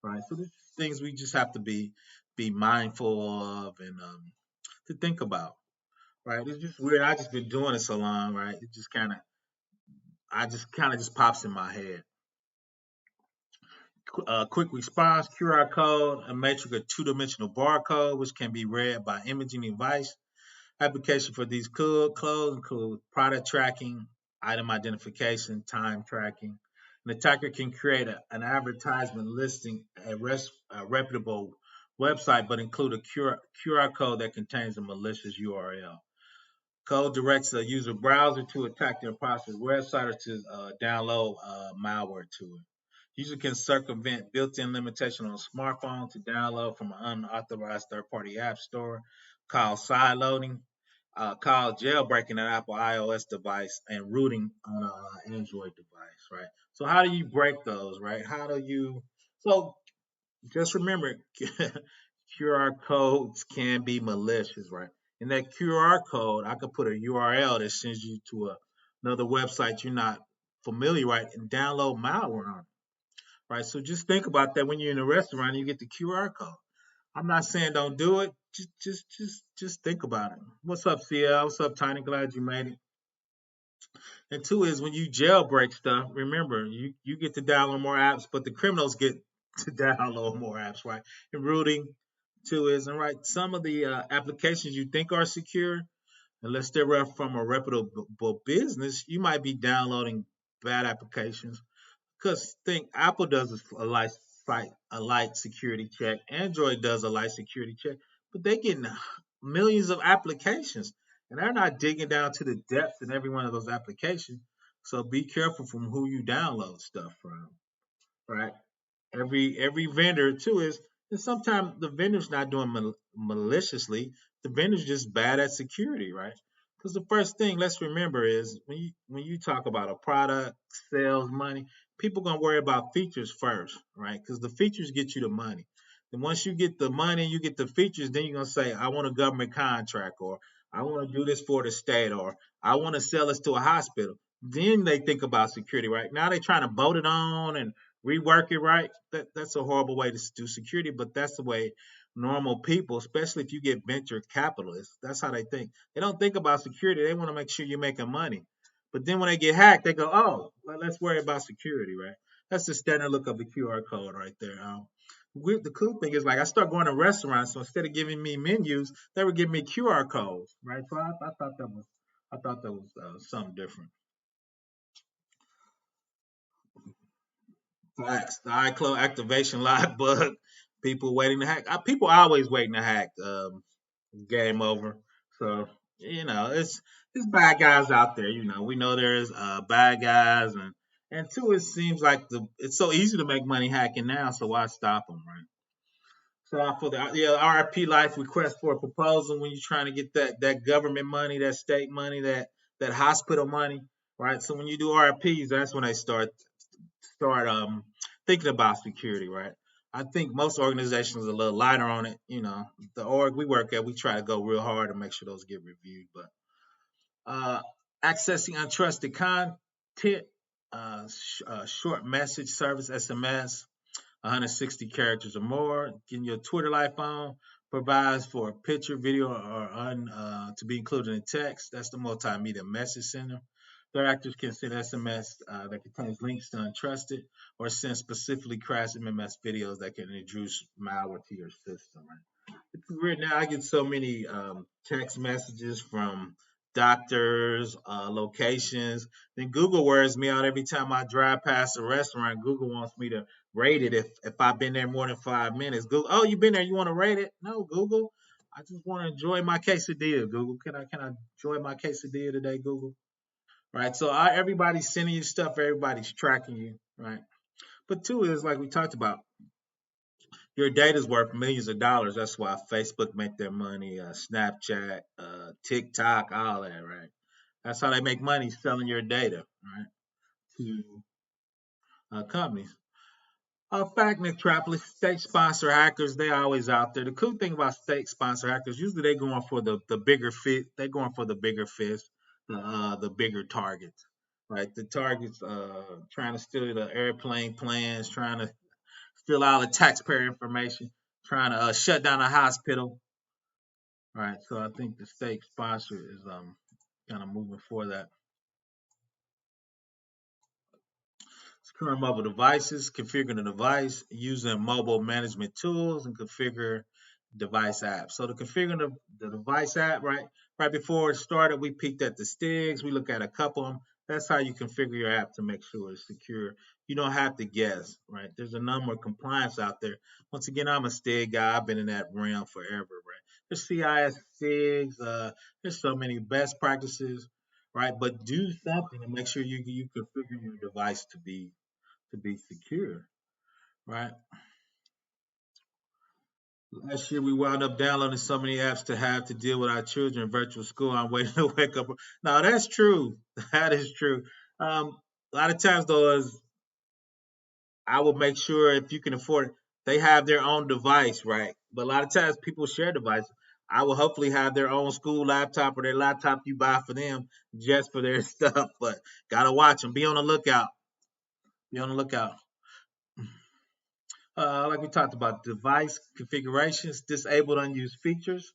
right? So there's things we just have to be mindful of and to think about, right? It's just weird. I just been doing it so long, right? It just kind of I just kind of just pops in my head. Quick response QR code, a matrix or two-dimensional barcode, which can be read by imaging device. Application for these codes include product tracking, item identification, time tracking. An attacker can create an advertisement listing a reputable website, but include a QR code that contains a malicious URL. Code directs a user browser to attack their process website or to download malware to it. User can circumvent built-in limitation on a smartphone to download from an unauthorized third-party app store called sideloading, called jailbreaking an Apple iOS device and rooting on an Android device, right? So how do you break those, right? How do you? So just remember, QR codes can be malicious, right? In that QR code, I could put a URL that sends you to another website you're not familiar, right, and download malware on it, right? So just think about that when you're in a restaurant and you get the QR code. I'm not saying don't do it. Just think about it. What's up, CL? What's up, Tiny? Glad you made it. And two is when you jailbreak stuff, remember you get to download more apps, but the criminals get to download more apps, right? And rooting two is and right. Some of the applications you think are secure, unless they're from a reputable business, you might be downloading bad applications because think Apple does a light security check, Android does a light security check, but they get millions of applications, and they're not digging down to the depths in every one of those applications. So be careful from who you download stuff from, right? Every vendor too is and sometimes the vendor's not doing maliciously. The vendor's just bad at security, right? Because the first thing let's remember is when you talk about a product, sales, money, people gonna worry about features first, right? Because the features get you the money. And once you get the money, you get the features, then you're gonna say, I want a government contract, or I want to do this for the state, or I want to sell this to a hospital. Then they think about security, right? Now they're trying to boat it on and rework it right. That's a horrible way to do security, but that's the way normal people, especially if you get venture capitalists, that's how they think. They don't think about security. They want to make sure you're making money. But then when they get hacked, they go, oh, well, let's worry about security, right? That's the standard look of the QR code right there. The cool thing is, like, I start going to restaurants, so instead of giving me menus, they would give me QR codes, right? So I thought that was something different. Facts. The iCloud activation lock bug. People waiting to hack. People always waiting to hack. Game over. So it's bad guys out there. We know there's bad guys and two. It seems like it's so easy to make money hacking now. So why stop them, right? So for the RFP life request for a proposal when you're trying to get that government money, that state money, that hospital money, right? So when you do RFPs, that's when they start thinking about security, right? I think most organizations are a little lighter on it. The org we work at, we try to go real hard to make sure those get reviewed. But uh, accessing untrusted content, short message service (SMS), 160 characters or more. Getting your Twitter life on provides for a picture, video, or to be included in text. That's the multimedia message center. Third actors can send SMS that contains links to untrusted or send specifically crashed MMS videos that can introduce malware to your system. Right? It's weird now. I get so many text messages from doctors, locations. Then Google wears me out every time I drive past a restaurant. Google wants me to rate it if I've been there more than 5 minutes. Google, oh, you've been there, you want to rate it? No, Google. I just want to enjoy my quesadilla. Google, can I enjoy my quesadilla today, Google? Right. So everybody's sending you stuff. Everybody's tracking you. Right. But two is like we talked about. Your data is worth millions of dollars. That's why Facebook make their money. Snapchat, TikTok, all that. Right. That's how they make money selling your data. Right. To companies. Fact Metropolis, state sponsor hackers, they always out there. The cool thing about state sponsor hackers, usually they going for the bigger fit. They going for the bigger fish, the bigger targets, right? The targets trying to steal the airplane plans, trying to steal all the taxpayer information, trying to shut down a hospital, right? So I think the state sponsor is kind of moving for that. Current mobile devices, configuring the device, using mobile management tools, and configure device apps. So to configure the device app, right before it started, we peeked at the STIGs. We look at a couple of them. That's how you configure your app to make sure it's secure. You don't have to guess, right? There's a number of compliance out there. Once again, I'm a STIG guy. I've been in that realm forever, right? There's CIS STIGs. There's so many best practices, right? But do something to make sure you configure your device to be secure, right? Last year we wound up downloading so many apps to have to deal with our children in virtual school. I'm waiting to wake up. No, that's true. That is true. A lot of times though, is I will make sure if you can afford it, they have their own device, right? But a lot of times people share devices. I will hopefully have their own school laptop or their laptop you buy for them just for their stuff. But gotta watch them. Be on the lookout. Be on the lookout. Like we talked about, device configurations, disabled unused features.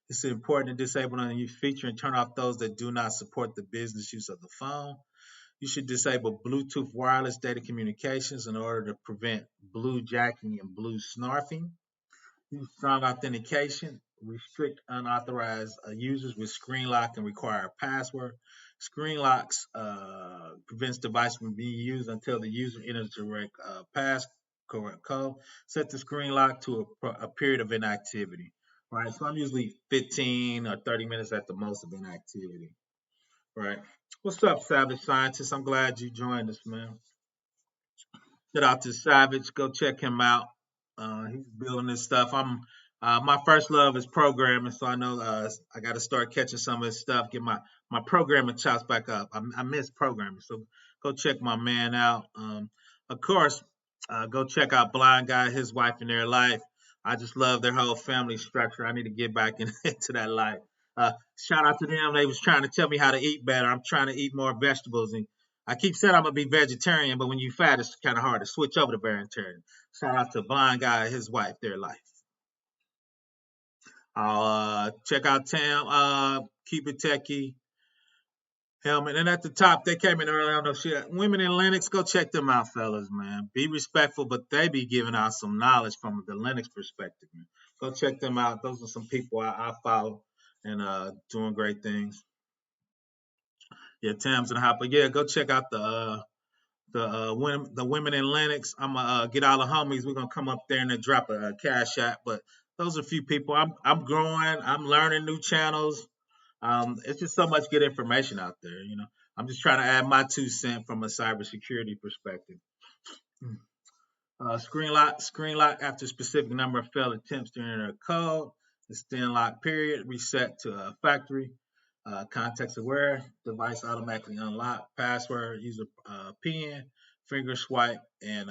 It's important to disable an unused feature and turn off those that do not support the business use of the phone. You should disable Bluetooth wireless data communications in order to prevent blue jacking and blue snarfing. Use strong authentication. Restrict unauthorized users with screen lock and require a password. Screen locks prevents device from being used until the user enters the correct code. Set the screen lock to a period of inactivity. Right, so I'm usually 15 or 30 minutes at the most of inactivity. Right. What's up, Savage Scientist? I'm glad you joined us, man. Shout out to Savage. Go check him out. He's building this stuff. I'm my first love is programming, so I know I got to start catching some of his stuff. Get my programming chops back up. I miss programming, so go check my man out. Of course, go check out Blind Guy, his wife, and their life. I just love their whole family structure. I need to get back into that life. Shout out to them. They was trying to tell me how to eat better. I'm trying to eat more vegetables and I keep saying I'm gonna be vegetarian, but when you fat, it's kind of hard to switch over to vegetarian. Shout out to Blind Guy, his wife, their life. I'll check out Tam, Keep It Techie, Helmet, and at the top they came in early. I don't know if she women in Linux. Go check them out, fellas, man. Be respectful, but they be giving out some knowledge from the Linux perspective, man. Go check them out. Those are some people I follow and doing great things. Yeah, Tams and Hopper. Yeah, go check out the women in Linux. I'm gonna get all the homies. We're gonna come up there and then drop a cash app. But those are a few people. I'm growing. I'm learning new channels. It's just so much good information out there. I'm just trying to add my 2 cents from a cybersecurity perspective. Screen lock after a specific number of failed attempts to enter a code. Extend lock period. Reset to factory. Context aware. Device automatically unlock. Password. User PIN. Finger swipe and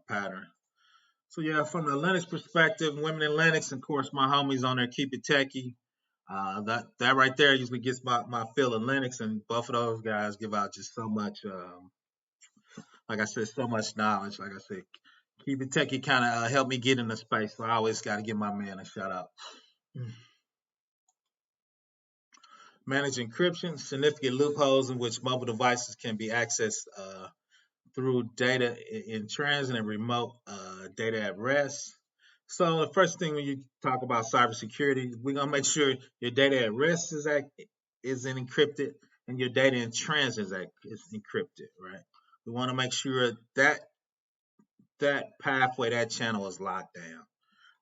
pattern. So yeah, from the Linux perspective, women in Linux, and of course my homies on there keep it techie. That right there usually gets my feel of Linux, and both of those guys give out just so much. Like I said, so much knowledge. Like I said, keep it techie kind of helped me get in the space. So I always got to give my man a shout out. Manage encryption, significant loopholes in which mobile devices can be accessed through data in transit and remote data at rest. So the first thing when you talk about cybersecurity, we're gonna make sure your data at rest is encrypted and your data in transit is encrypted, right? We want to make sure that pathway, that channel is locked down,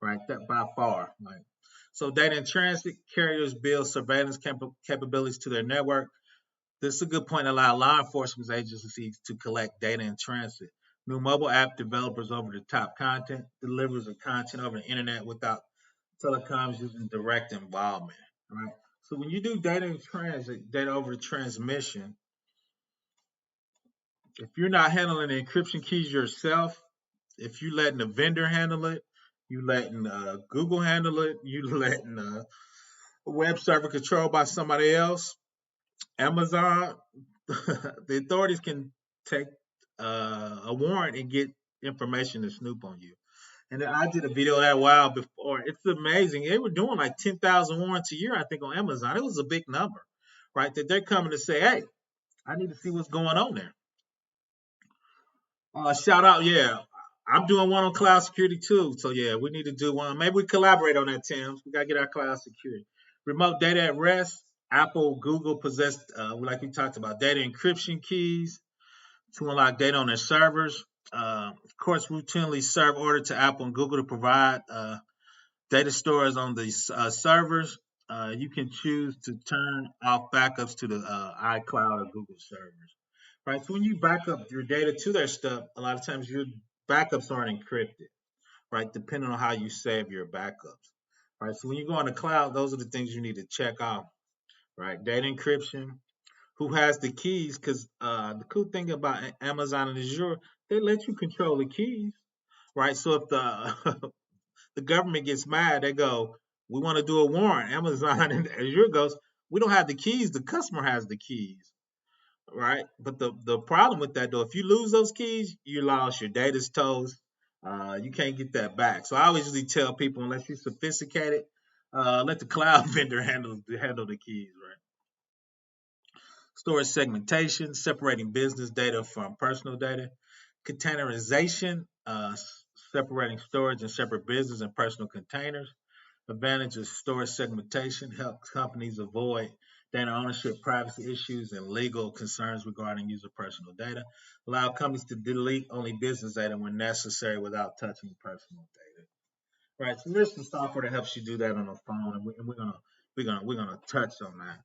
right? That by far, right? So data in transit carriers build surveillance capabilities to their network. This is a good point to allow law enforcement agencies to collect data in transit. New mobile app developers over the top content, delivers of content over the internet without telecoms using direct involvement, right? So when you do data in transit, data over the transmission, if you're not handling the encryption keys yourself, if you letting the vendor handle it, you letting Google handle it, you letting a web server controlled by somebody else, Amazon, the authorities can take a warrant and get information to snoop on you. And I did a video that a while before. It's amazing. They were doing like 10,000 warrants a year, I think, on Amazon. It was a big number, right? That they're coming to say, hey, I need to see what's going on there. Shout out, yeah. I'm doing one on cloud security too. So yeah, we need to do one. Maybe we collaborate on that, Tim. We gotta get our cloud security. Remote data at rest. Apple, Google possess, like we talked about, data encryption keys to unlock data on their servers. Of course, routinely serve order to Apple and Google to provide data stores on these servers. You can choose to turn off backups to the iCloud or Google servers. Right. So when you back up your data to their stuff, a lot of times your backups aren't encrypted. Right. Depending on how you save your backups. Right. So when you go on the cloud, those are the things you need to check off. Right. Data encryption. Who has the keys? Because the cool thing about Amazon and Azure, they let you control the keys. Right. So if the the government gets mad, they go, we want to do a warrant. Amazon and Azure goes, we don't have the keys. The customer has the keys, right? But the problem with that, though, if you lose those keys, you lost your data's toast. You can't get that back. So I always usually tell people, unless you're sophisticated, let the cloud vendor handle the keys, right? Storage segmentation, separating business data from personal data. Containerization, separating storage and separate business and personal containers. Advantage of storage segmentation helps companies avoid data ownership, privacy issues, and legal concerns regarding user personal data. Allow companies to delete only business data when necessary without touching personal data. Right. So there's some software that helps you do that on the phone, and, we're gonna touch on that.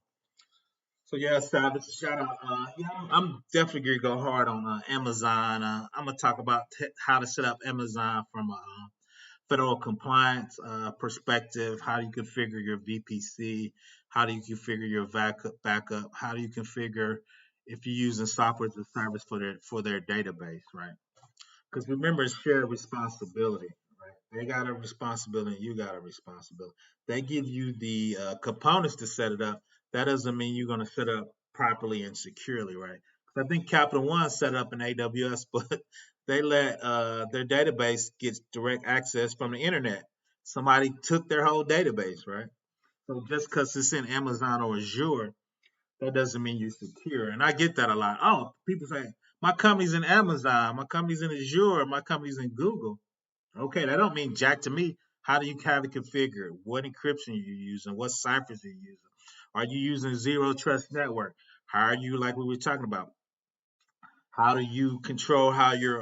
So yeah, Savage, shout out. Yeah, I'm definitely gonna go hard on Amazon. I'm gonna talk about how to set up Amazon from a federal compliance perspective. How do you configure your VPC? How do you configure your backup? How do you configure if you're using software as a service for their database, right? Because remember, it's shared responsibility, right? They got a responsibility, and you got a responsibility. They give you the components to set it up. That doesn't mean you're going to set it up properly and securely, right? 'Cause I think Capital One set up an AWS, but they let their database get direct access from the internet. Somebody took their whole database, right? So just because it's in Amazon or Azure, that doesn't mean you're secure. And I get that a lot. Oh, people say, my company's in Amazon, my company's in Azure, my company's in Google. Okay, that don't mean jack to me. How do you have it configured? What encryption are you using? What ciphers are you using? Are you using zero trust network? How are you, like we were talking about? How do you control how your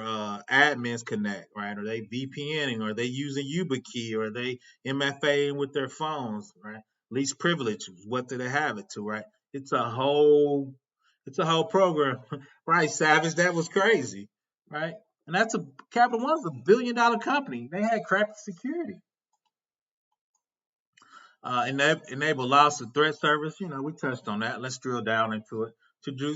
admins connect, right? Are they VPNing? Are they using YubiKey? Or are they MFAing with their phones, right? Least privilege, what do they have it to, right? It's a whole, it's a whole program, right? Savage, that was crazy, right? And that's a Capital One's $1 billion company. They had crappy security. Enable loss of threat service. You know, we touched on that. Let's drill down into it. To do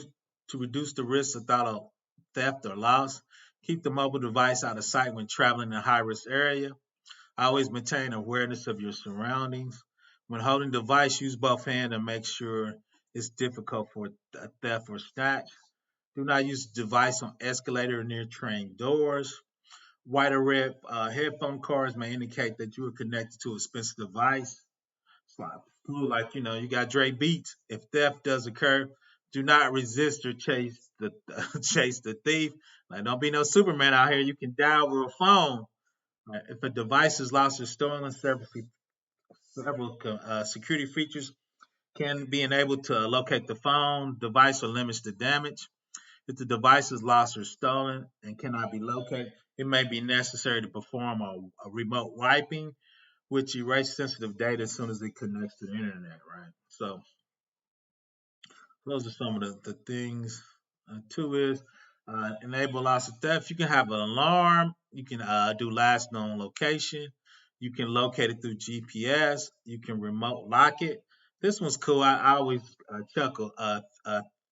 to reduce the risk of thought of theft or loss. Keep the mobile device out of sight when traveling in a high risk area. Always maintain awareness of your surroundings. When holding the device, use both hands and make sure it's difficult for a theft or snatch. Do not use the device on escalator or near train doors. White or red headphone cards may indicate that you are connected to a expensive device. Slide through like you got Dre Beats. If theft does occur, do not resist or chase the chase the thief. Like don't be no Superman out here. You can dial over a phone. Right? If a device is lost or stolen, several security features can be enabled to locate the phone, device, or limits the damage. If the device is lost or stolen and cannot be located, it may be necessary to perform a remote wiping, which erases sensitive data as soon as it connects to the internet, right? So those are some of the things. Two is enable loss of theft. You can have an alarm. You can do last known location. You can locate it through GPS. You can remote lock it. This one's cool. I always chuckle.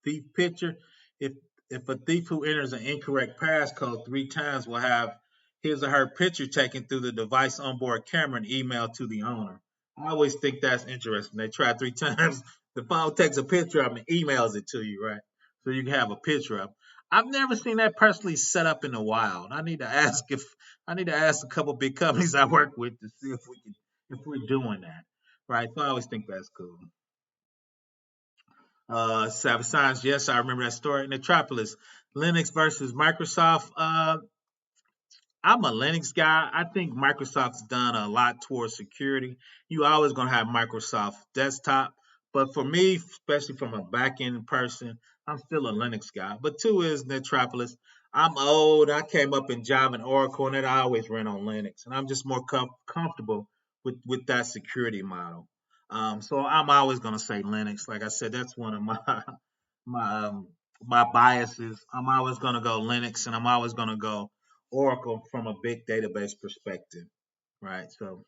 Thief picture. If if a thief who enters an incorrect passcode 3 times will have his or her picture taken through the device onboard camera and emailed to the owner. I always think that's interesting. They try 3 times, the phone takes a picture of them and emails it to you, right? So you can have a picture of them. I've never seen that personally set up in the wild. I need to ask a couple big companies I work with to see if we're doing that. Right. So I always think that's cool. Savage Science, yes, I remember that story. Metropolis. Linux versus Microsoft. I'm a Linux guy. I think Microsoft's done a lot towards security. You always gonna have Microsoft desktop, but for me, especially from a back end person, I'm still a Linux guy. But two is Metropolis. I'm old. I came up in Java and Oracle, and I always ran on Linux, and I'm just more comfortable with that security model. So I'm always gonna say Linux. Like I said, that's one of my my um, my biases. I'm always gonna go Linux, and I'm always gonna go Oracle from a big database perspective, right? So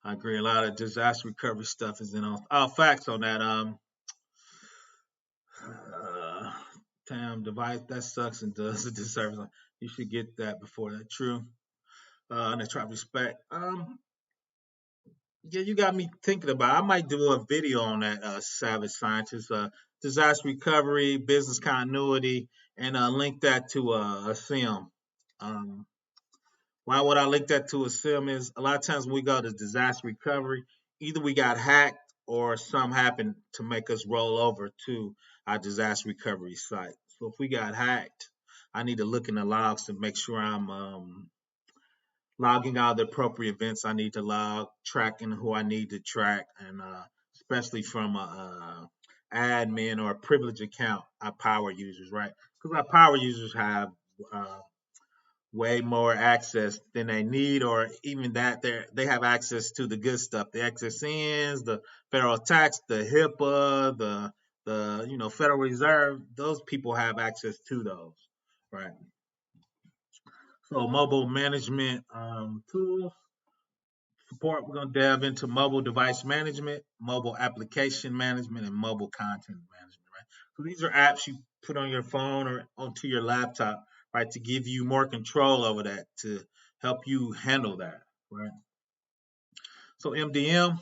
I agree. A lot of disaster recovery stuff is in all facts on that. Uh, Damn device that sucks and does a disservice. You should get that before that. True. And I try to respect. Yeah, you got me thinking about. I might do a video on that. Savage scientist, disaster recovery, business continuity, and link that to a sim. Um, Why would I link that to a sim is a lot of times when we go to disaster recovery, either we got hacked or something happened to make us roll over to our disaster recovery site. So if we got hacked, I need to look in the logs to make sure I'm logging all the appropriate events I need to log, tracking who I need to track, and especially from a admin or a privileged account, our power users, right? Because our power users have uh, way more access than they need, or even that they have access to the good stuff, the XSNs, the federal tax, the HIPAA, the Federal Reserve. Those people have access to those, right? So mobile management tools support. We're gonna delve into mobile device management, mobile application management, and mobile content management, right? So these are apps you put on your phone or onto your laptop, right, to give you more control over that, to help you handle that, right? So MDM,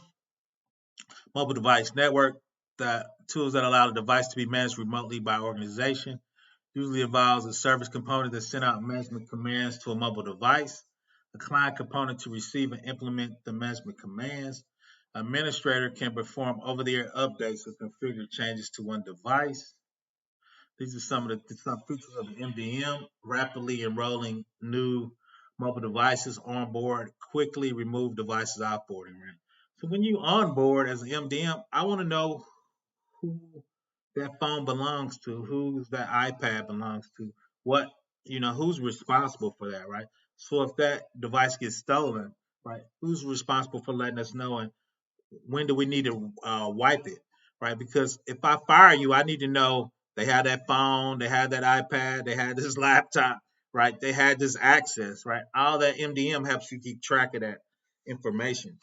mobile device network, that tools that allow the device to be managed remotely by organization. Usually involves a service component that sends out management commands to a mobile device, a client component to receive and implement the management commands. Administrator can perform over-the-air updates or configure changes to one device. These are some features of the MDM: rapidly enrolling new mobile devices on board, quickly remove devices offboarding. Right? So when you onboard as an MDM, I want to know who that phone belongs to, who's that iPad belongs to, what who's responsible for that, right? So if that device gets stolen, right, who's responsible for letting us know, and when do we need to wipe it, right? Because if I fire you, I need to know they had that phone, they had that iPad, they had this laptop, right? They had this access, right? All that MDM helps you keep track of that information.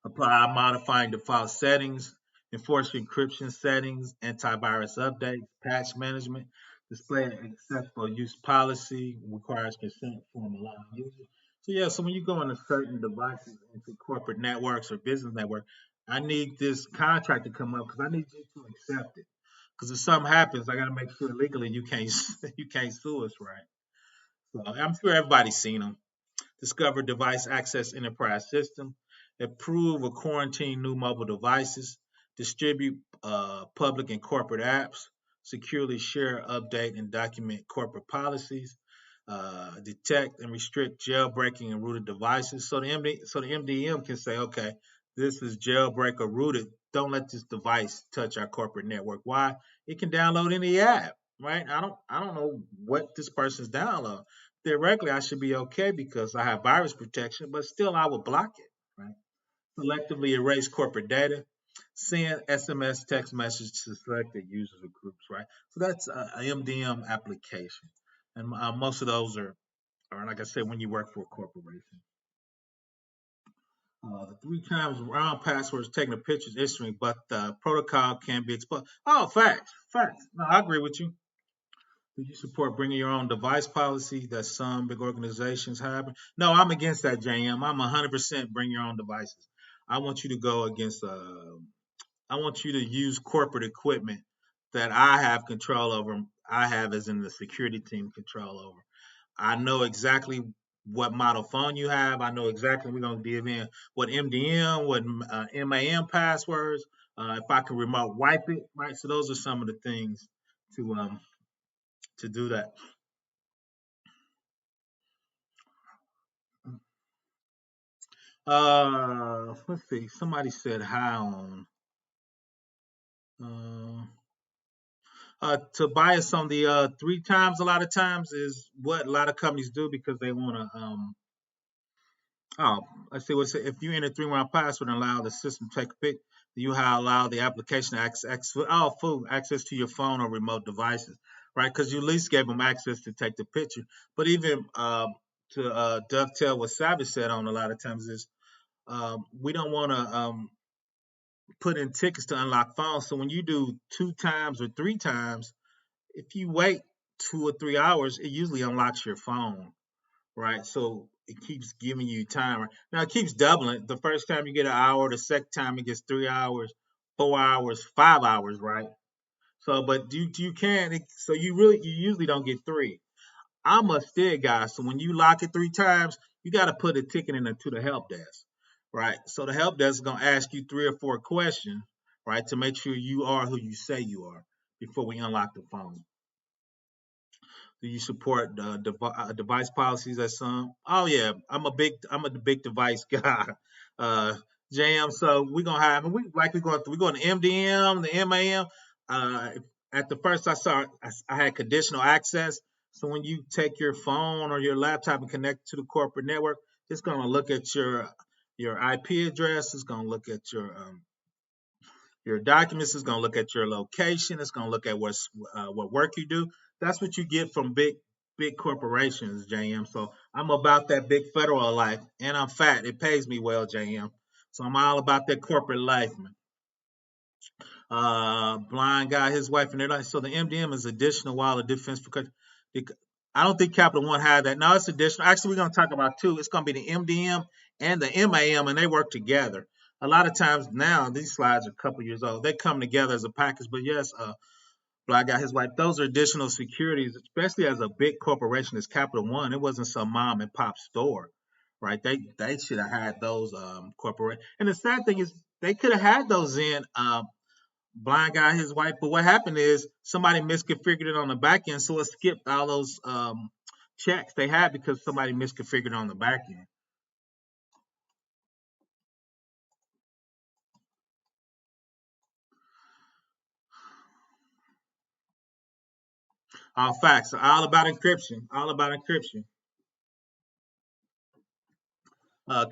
Apply modifying default settings, enforce encryption settings, antivirus updates, patch management, display an acceptable use policy, requires consent from allowing users. So yeah, so when you go into certain devices, into corporate networks or business network, I need this contract to come up because I need you to accept it. Because if something happens, I got to make sure legally you can't you can't sue us, right? So I'm sure everybody's seen them. Discover device access enterprise system, approve or quarantine new mobile devices, distribute public and corporate apps, securely share, update, and document corporate policies, detect and restrict jailbreaking and rooted devices. So the MDM can say, okay, this is jailbreak or rooted. Don't let this device touch our corporate network. Why? It can download any app, right? I don't know what this person's download. Theoretically, I should be okay because I have virus protection, but still I would block it, right? Selectively erase corporate data, send SMS text message to selected users or groups, right? So that's an MDM application. And most of those are, like I said, when you work for a corporation. The 3 times round passwords taking the pictures issuing, but the protocol can be exposed. Oh, facts, facts. No, I agree with you. Do you support bringing your own device policy that some big organizations have? No, I'm against that, JM. I'm 100% bring your own devices. I want you to go against. I want you to use corporate equipment that I have control over. I have, as in the security team, control over. I know exactly what model phone you have. I know exactly we're going to give in what MDM, what MAM passwords. If I can remote wipe it, right? So those are some of the things to do that. Let's see. Somebody said hi on. Uh, Tobias on the three times a lot of times is what a lot of companies do because they want to oh, let's see what's if you enter 3-1 password and allow the system to take a pic, you allow the application access to your phone or remote devices, right? Because you at least gave them access to take the picture. But even to dovetail what Savage said on a lot of times is we don't want to put in tickets to unlock phones. So when you do 2 times or 3 times, if you wait 2 or 3 hours, it usually unlocks your phone, right? So it keeps giving you time. Right? Now it keeps doubling. The first time you get an hour, the second time it gets 3 hours, 4 hours, 5 hours, right? So, but you can. So you usually don't get three. I'm a steer guy, so when you lock it 3 times, you got to put a ticket in to the help desk, right? So the help desk is gonna ask you 3 or 4 questions, right, to make sure you are who you say you are before we unlock the phone. Do you support device policies at some? Oh yeah, I'm a big device guy. Uh, Jam. So we're gonna have we're going to MDM, the MAM. Uh, at the first I had conditional access. So when you take your phone or your laptop and connect to the corporate network, it's gonna look at your IP address. It's gonna look at your documents. Is going to look at your location. It's going to look at what work you do. That's what you get from big corporations, JM. So I'm about that big federal life, and I'm fat. It pays me well, JM. So I'm all about that corporate life, man. Blind guy, his wife, and they're like, so the MDM is additional while the defense because I don't think Capital One had that. No, it's additional. Actually, we're going to talk about two. It's going to be the MDM and the MAM, and they work together. A lot of times now, these slides are a couple years old. They come together as a package. But yes, Black Guy, his wife, those are additional securities, especially as a big corporation as Capital One. It wasn't some mom and pop store, right? They should have had those corporate. And the sad thing is, they could have had those in blind guy, his wife. But what happened is somebody misconfigured it on the back end, so it skipped all those checks they had because somebody misconfigured it on the back end. All facts, all about encryption, all about encryption.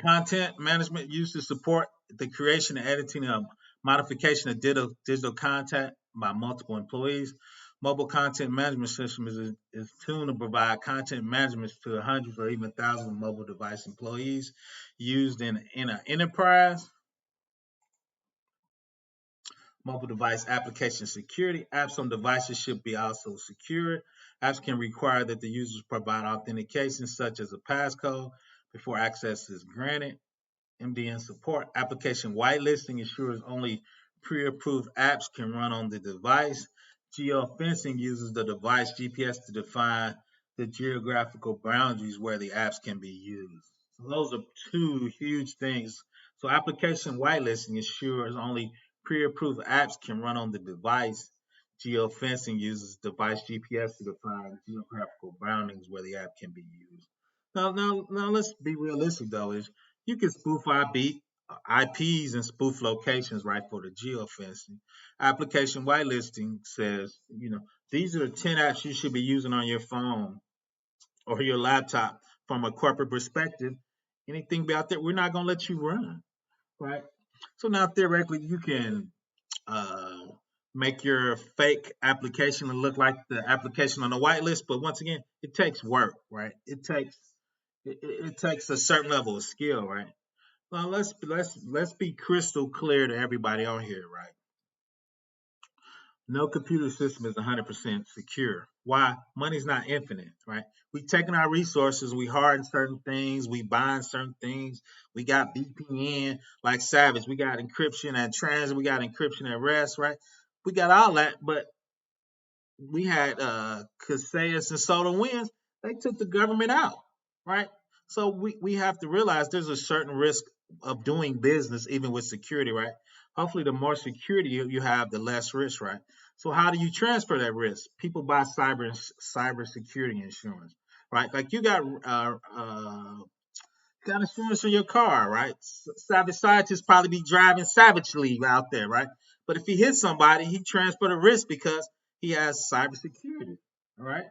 Content management used to support the creation and editing of modification of digital content by multiple employees. Mobile content management system is tuned to provide content management to hundreds or even thousands of mobile device employees used in an enterprise. Mobile device application security. Apps on devices should be also secure. Apps can require that the users provide authentication, such as a passcode, before access is granted. MDN support. Application whitelisting ensures only pre-approved apps can run on the device. Geofencing uses the device GPS to define the geographical boundaries where the apps can be used. So those are two huge things. So application whitelisting ensures only pre-approved apps can run on the device. Geofencing uses device GPS to define geographical boundaries where the app can be used. Now, let's be realistic though. Is you can spoof IPs and spoof locations, right, for the geofencing. Application whitelisting says, these are the 10 apps you should be using on your phone or your laptop from a corporate perspective. Anything be out there, we're not going to let you run, right? So now theoretically, you can uh, make your fake application look like the application on the whitelist, but once again, it takes work, right? It takes a certain level of skill, right? Well, let's be crystal clear to everybody on here, right? No computer system is 100% secure. Why? Money's not infinite, right? We taking our resources, we harden certain things, we bind certain things. We got VPN, like Savage. We got encryption at transit. We got encryption at rest, right? We got all that, but we had Casillas and Solar Winds. They took the government out, right? So we have to realize there's a certain risk of doing business, even with security, right? Hopefully, the more security you have, the less risk, right? So how do you transfer that risk? People buy cybersecurity insurance, right? Like you got insurance on your car, right? Savage scientists probably be driving savagely out there, right? But if he hits somebody, he transfer the risk because he has cybersecurity, all right?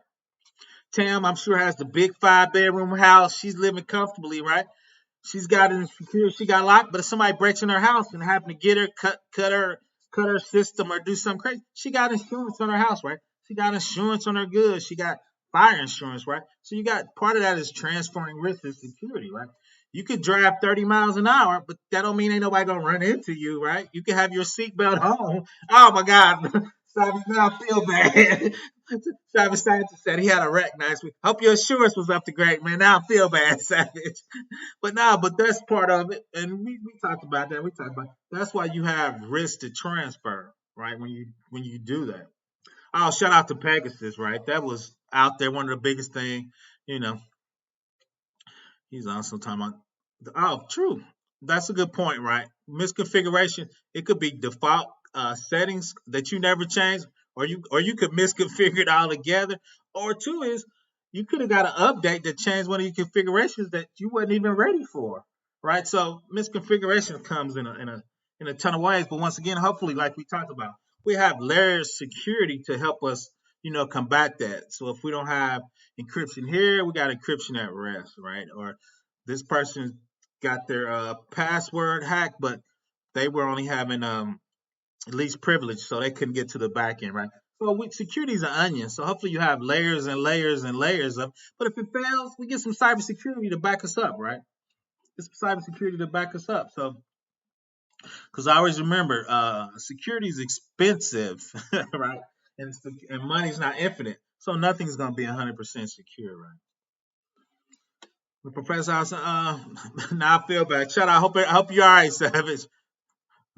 Tam, I'm sure, has the big 5-bedroom house. She's living comfortably, right? She's got it secure. She got locked, but if somebody breaks in her house and happen to get her, cut her system or do something crazy, she got insurance on her house, right? She got insurance on her goods. She got fire insurance, right? So you got part of that is transferring risk and security, right? You could drive 30 miles an hour, but that don't mean ain't nobody gonna run into you, right? You can have your seatbelt on. Oh my God, Savage, now I feel bad. Savage Scientist said he had a wreck last week. Hope your insurance was up to great, man. Now I feel bad, Savage. But nah, but that's part of it. And we talked about that. We talked about that's why you have risk to transfer, right? When you do that. Oh, shout out to Pegasus, right? That was out there, one of the biggest thing, you know. He's also talking about. Oh, true. That's a good point, right? Misconfiguration. It could be default settings that you never change, or you could misconfigure it altogether. Or two is you could have got an update that changed one of your configurations that you wasn't even ready for, right? So misconfiguration comes in a ton of ways. But once again, hopefully, like we talked about, we have layers security to help us, combat that. So if we don't have encryption here, we got encryption at rest, right? Or this person got their password hacked, but they were only having least privilege, so they couldn't get to the back end, right? So security is an onion. So hopefully you have layers and layers and layers of. But if it fails, we get some cybersecurity to back us up, right? Get some cybersecurity to back us up. So because I always remember, security is expensive, right? And money's not infinite, so nothing's gonna be 100% secure, right? But Professor Hudson, now I feel bad. Shut up. I hope you're all right, Savage.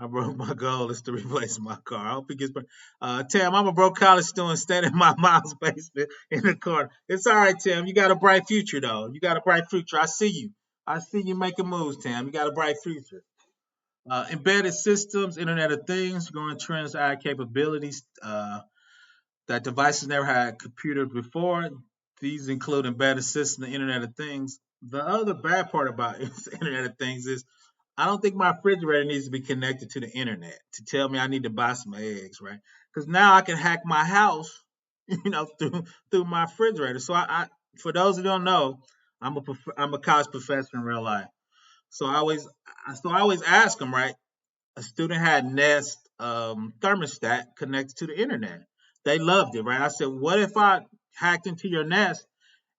I broke my goal is to replace my car. I hope it gets better. Tim, I'm a broke college student staying in my mom's basement in the corner. It's all right, Tim. You got a bright future, though. You got a bright future. I see you. I see you making moves, Tim. You got a bright future. Embedded systems, Internet of Things, growing trends, add capabilities that devices never had computers before. These include embedded systems, the Internet of Things. The other bad part about Internet of Things is I don't think my refrigerator needs to be connected to the internet to tell me I need to buy some eggs, right? Because now I can hack my house, through my refrigerator. So for those who don't know, I'm a college professor in real life. So I always ask them, right? A student had Nest thermostat connected to the internet. They loved it, right? I said, what if I hacked into your Nest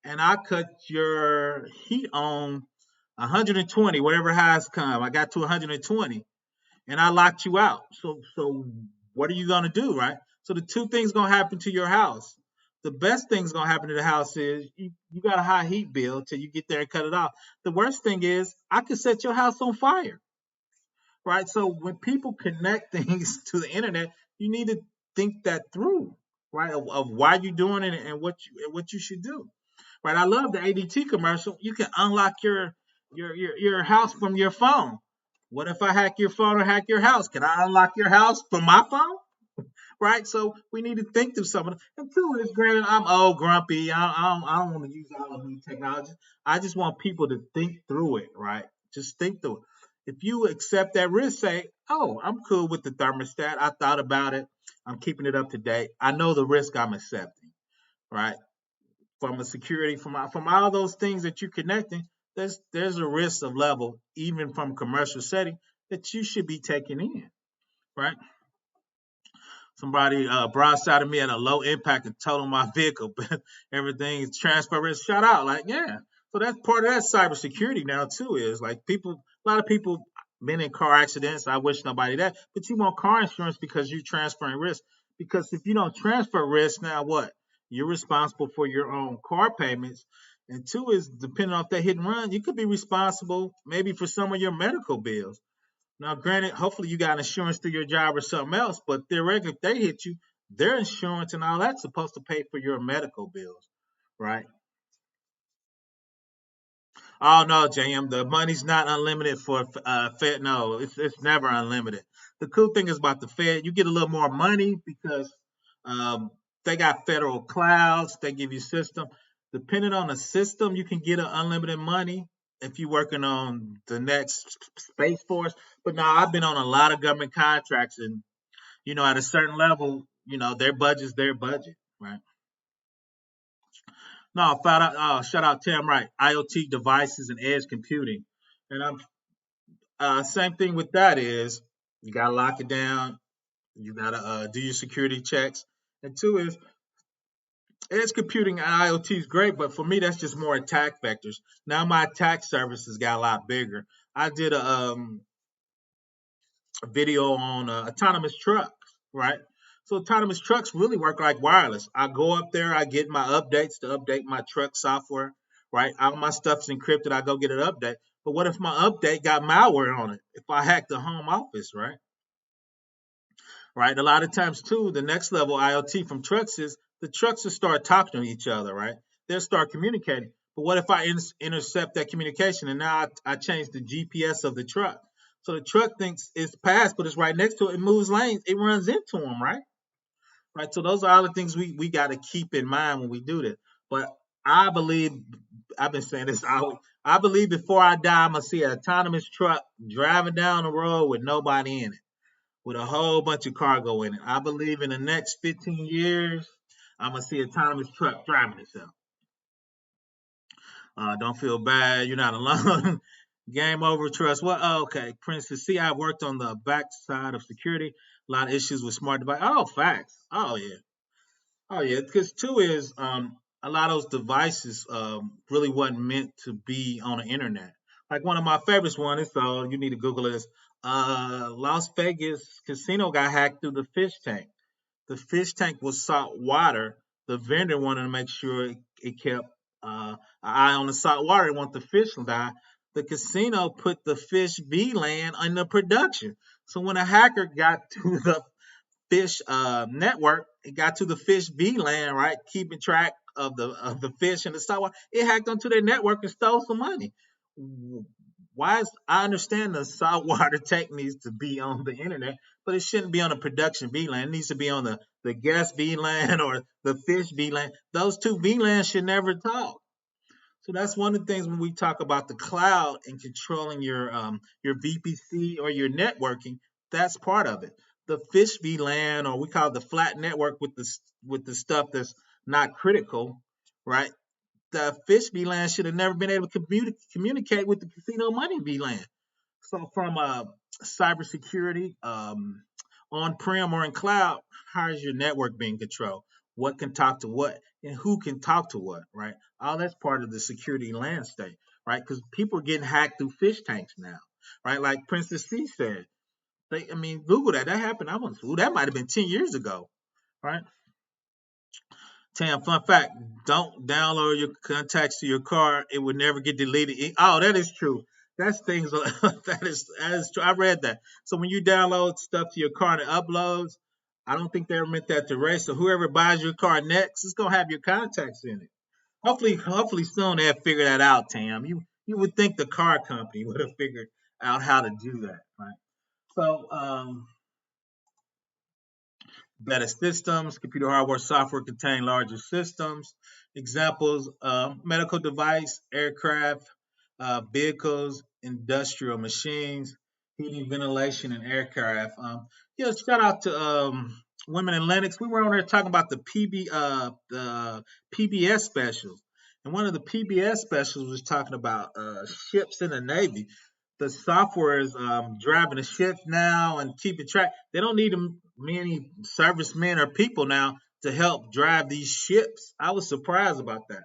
and I cut your heat on 120, whatever has come. I got to 120 and I locked you out. So what are you gonna do, right? So the two things gonna happen to your house. The best thing's gonna happen to the house is you got a high heat bill till you get there and cut it off. The worst thing is I could set your house on fire, right? So when people connect things to the internet, you need to think that through, right? Of why you're doing it and what you should do, right? I love the ADT commercial. You can unlock your house from your phone. What if I hack your phone or hack your house? Can I unlock your house from my phone? Right? So we need to think through some of it. And two is, granted, I'm old, grumpy. I don't want to use all of new technology. I just want people to think through it, right? Just think through it. If you accept that risk, say, oh, I'm cool with the thermostat. I thought about it. I'm keeping it up to date. I know the risk I'm accepting, right? From a security, from all those things that you're connecting, there's a risk of level, even from commercial setting, that you should be taking in, right? Somebody broadsided me at a low impact and totaled my vehicle, but everything is transfer risk. Shout out, like, yeah. So that's part of that cybersecurity now too. Is like a lot of people been in car accidents. I wish nobody that, but you want car insurance because you're transferring risk. Because if you don't transfer risk, now what? You're responsible for your own car payments. And two is depending on if they hit and run, you could be responsible maybe for some of your medical bills. Now, granted, hopefully you got insurance through your job or something else, but theoretically, if they hit you, their insurance and all that's supposed to pay for your medical bills, right? Oh no, JM, the money's not unlimited for Fed. No, it's never unlimited. The cool thing is about the Fed, you get a little more money because They got federal clouds. They give you system. Depending on the system, you can get an unlimited money if you're working on the next Space Force. But now I've been on a lot of government contracts, and at a certain level, their budget's their budget, right? No, shout out Tim, right? IoT devices and edge computing, and I'm same thing with that is you gotta lock it down. You gotta do your security checks. And two is edge computing and IoT is great, but for me that's just more attack vectors. Now my attack services got a lot bigger. I did a video on autonomous trucks, right? So autonomous trucks really work like wireless. I go up there, I get my updates to update my truck software, right? All my stuff's encrypted. I go get an update. But what if my update got malware on it? If I hack the home office, right? Right. A lot of times too, the next level IoT from trucks is the trucks will start talking to each other, right? They'll start communicating. But what if I intercept that communication and now I change the GPS of the truck? So the truck thinks it's past, but it's right next to it. It moves lanes. It runs into them, right? Right. So those are all the things we got to keep in mind when we do this. But I believe I've been saying this always. I believe before I die, I'm gonna see an autonomous truck driving down the road with nobody in it, with a whole bunch of cargo in it. I believe in the next 15 years, I'm gonna see autonomous truck driving itself. Don't feel bad. You're not alone. Game over, trust. Well, okay, Princess. See, I worked on the back side of security. A lot of issues with smart device. Oh, facts. Oh yeah. Oh yeah. Because two is a lot of those devices really wasn't meant to be on the internet. Like one of my favorites one is you need to Google this. Las Vegas casino got hacked through the fish tank. The fish tank was salt water. The vendor wanted to make sure it kept an eye on the salt water. It want the fish to die. The casino put the fish VLAN under production. So when a hacker got to the fish network, it got to the fish VLAN, right, keeping track of the fish and the salt water. It hacked onto their network and stole some money. Why is I understand the saltwater tank needs to be on the internet, but it shouldn't be on a production VLAN. It needs to be on the guest VLAN or the fish VLAN. Those two VLANs should never talk. So that's one of the things when we talk about the cloud and controlling your VPC or your networking. That's part of it. The fish VLAN, or we call it the flat network with the stuff that's not critical, right? The fish VLAN should have never been able to communicate with the casino money VLAN. So from cybersecurity, on-prem or in cloud, how is your network being controlled? What can talk to what, and who can talk to what, right? All that's part of the security landscape, right? Because people are getting hacked through fish tanks now, right? Like Princess C said. Google that. That happened. That might have been 10 years ago, right? Tam, fun fact, don't download your contacts to your car. It would never get deleted. Oh, that is true. That's things that is true. I read that. So when you download stuff to your car and it uploads, I don't think they ever meant that to erase. So whoever buys your car next, it's gonna have your contacts in it. Hopefully soon they'll figure that out, Tam. You would think the car company would have figured out how to do that, right? So better systems, computer hardware, software contain larger systems. Examples: medical device, aircraft, vehicles, industrial machines, heating, ventilation, and aircraft. Shout out to Women in Linux. We were on there talking about the PBS specials, and one of the PBS specials was talking about ships in the Navy. The software is driving the ship now and keeping track. They don't need many servicemen or people now to help drive these ships. I was surprised about that.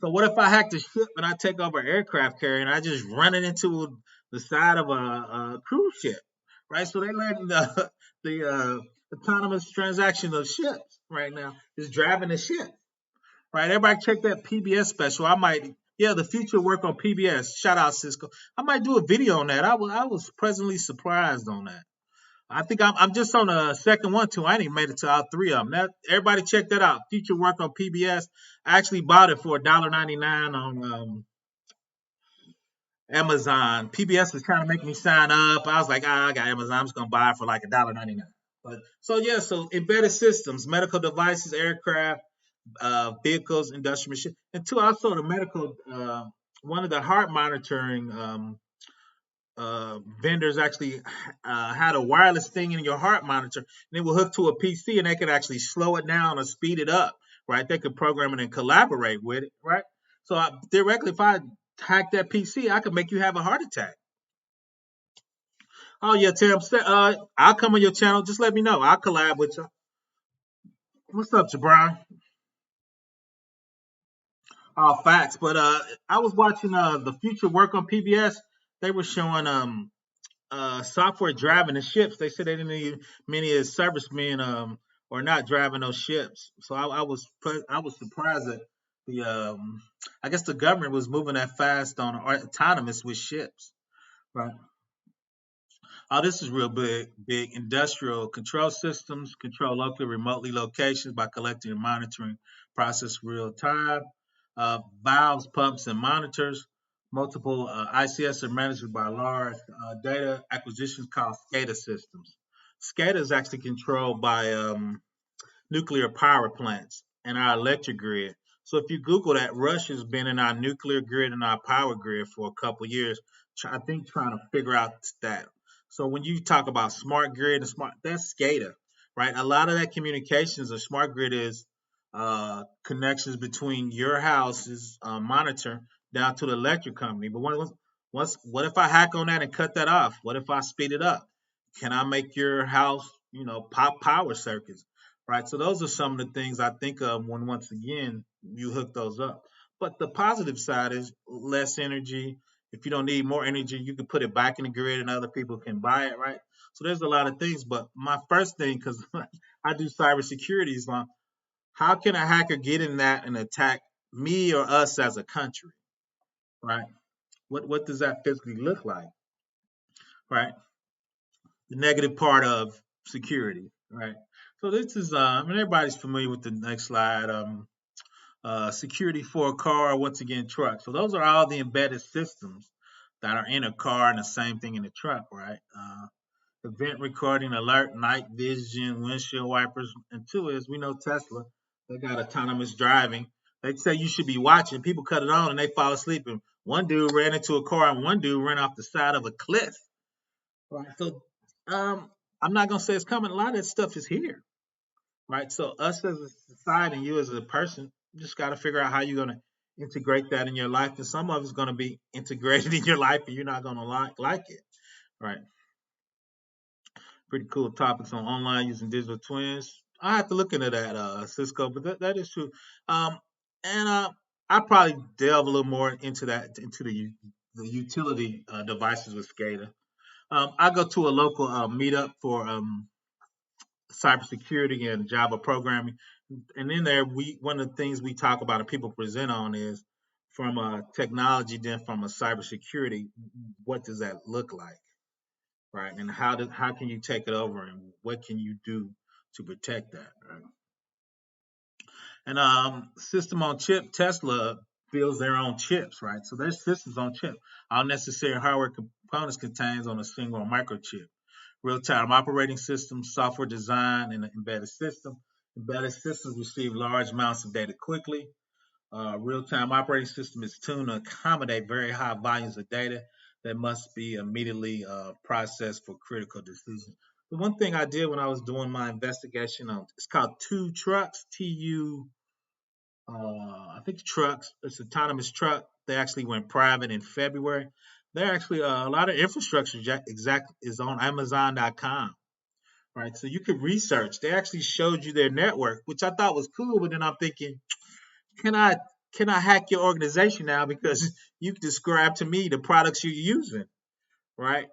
So what if I hack the ship and I take over an aircraft carrier and I just run it into the side of a cruise ship, right? So they letting the autonomous transaction of ships right now is driving the ship. Right, everybody check that PBS special. The future work on PBS. Shout out Cisco. I might do a video on that. I was pleasantly surprised on that. I think I'm just on the second one too. I ain't even made it to all three of them. Everybody check that out. Future work on PBS. I actually bought it for $1.99 on Amazon. PBS was trying to make me sign up. I was like, I got Amazon. I'm just gonna buy it for like $1.99. But so yeah, so embedded systems, medical devices, aircraft, vehicles, industrial machine, and two also the medical. One of the heart monitoring vendors actually had a wireless thing in your heart monitor, and it will hook to a PC, and they could actually slow it down or speed it up, right? They could program it and collaborate with it, right? So theoretically, if I hack that PC, I could make you have a heart attack. Oh yeah, Tim, I'll come on your channel. Just let me know. I'll collab with you. What's up, Jabron? Oh, facts. But I was watching the future work on PBS. They were showing software driving the ships. They said they didn't need many of the servicemen or not driving those ships. So I was surprised that the I guess the government was moving that fast on autonomous with ships. Right. Oh, this is real big. Big industrial control systems control locally, remotely locations by collecting and monitoring process real time. Valves, pumps, and monitors. Multiple ICS are managed by large data acquisitions called SCADA systems. SCADA is actually controlled by nuclear power plants and our electric grid. So if you Google that, Russia's been in our nuclear grid and our power grid for a couple of years, I think trying to figure out that. So when you talk about smart grid and smart, that's SCADA, right? A lot of that communications of smart grid is connections between your house's monitor down to the electric company. But what if I hack on that and cut that off? What if I speed it up? Can I make your house, pop power circuits? Right. So those are some of the things I think of when once again you hook those up. But the positive side is less energy. If you don't need more energy, you can put it back in the grid and other people can buy it, right? So there's a lot of things. But my first thing, because I do cybersecurity, is how can a hacker get in that and attack me or us as a country, right? What does that physically look like, right? The negative part of security, right? So this is, everybody's familiar with the next slide. Security for a car, once again, truck. So those are all the embedded systems that are in a car and the same thing in a truck, right? Event recording, alert, night vision, windshield wipers. And two is, we know Tesla, they got autonomous driving. They say you should be watching. People cut it on and they fall asleep. And one dude ran into a car and one dude ran off the side of a cliff. Right. So I'm not gonna say it's coming. A lot of that stuff is here. Right. So us as a society and you as a person, you just got to figure out how you're gonna integrate that in your life. And some of it's gonna be integrated in your life, and you're not gonna like it. Right. Pretty cool topics on online using digital twins. I have to look into that, Cisco, but that is true. Um, and I probably delve a little more into that, into the utility devices with SCADA. I go to a local meetup for cybersecurity and Java programming, and in there, we one of the things we talk about and people present on is from a technology, then from a cybersecurity, what does that look like, right? And how can you take it over, and what can you do to protect that, right? And system on chip, Tesla builds their own chips, right? So their systems on chip. All necessary hardware components contains on a single microchip. Real-time operating system, software design, and an embedded system. Embedded systems receive large amounts of data quickly. Real-time operating system is tuned to accommodate very high volumes of data that must be immediately processed for critical decisions. The one thing I did when I was doing my investigation on it's called Two Trucks, I think trucks. It's autonomous truck. They actually went private in February. They're actually a lot of infrastructure exact is on Amazon.com, right? So you could research. They actually showed you their network, which I thought was cool. But then I'm thinking, can I can I hack your organization now because you can describe to me the products you're using, right?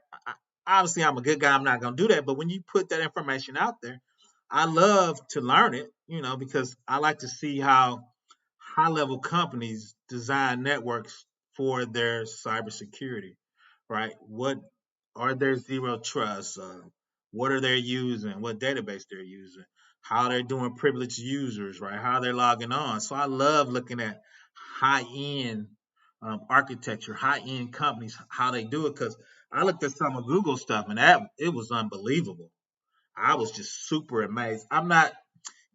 Obviously, I'm a good guy. I'm not going to do that. But when you put that information out there, I love to learn it, because I like to see how high level companies design networks for their cybersecurity, right? What are their zero trust? What are they using? What database they're using? How they're doing privileged users, right? How they're logging on. So I love looking at high end architecture, high end companies, how they do it. Because I looked at some of Google stuff and that it was unbelievable. I was just super amazed. I'm not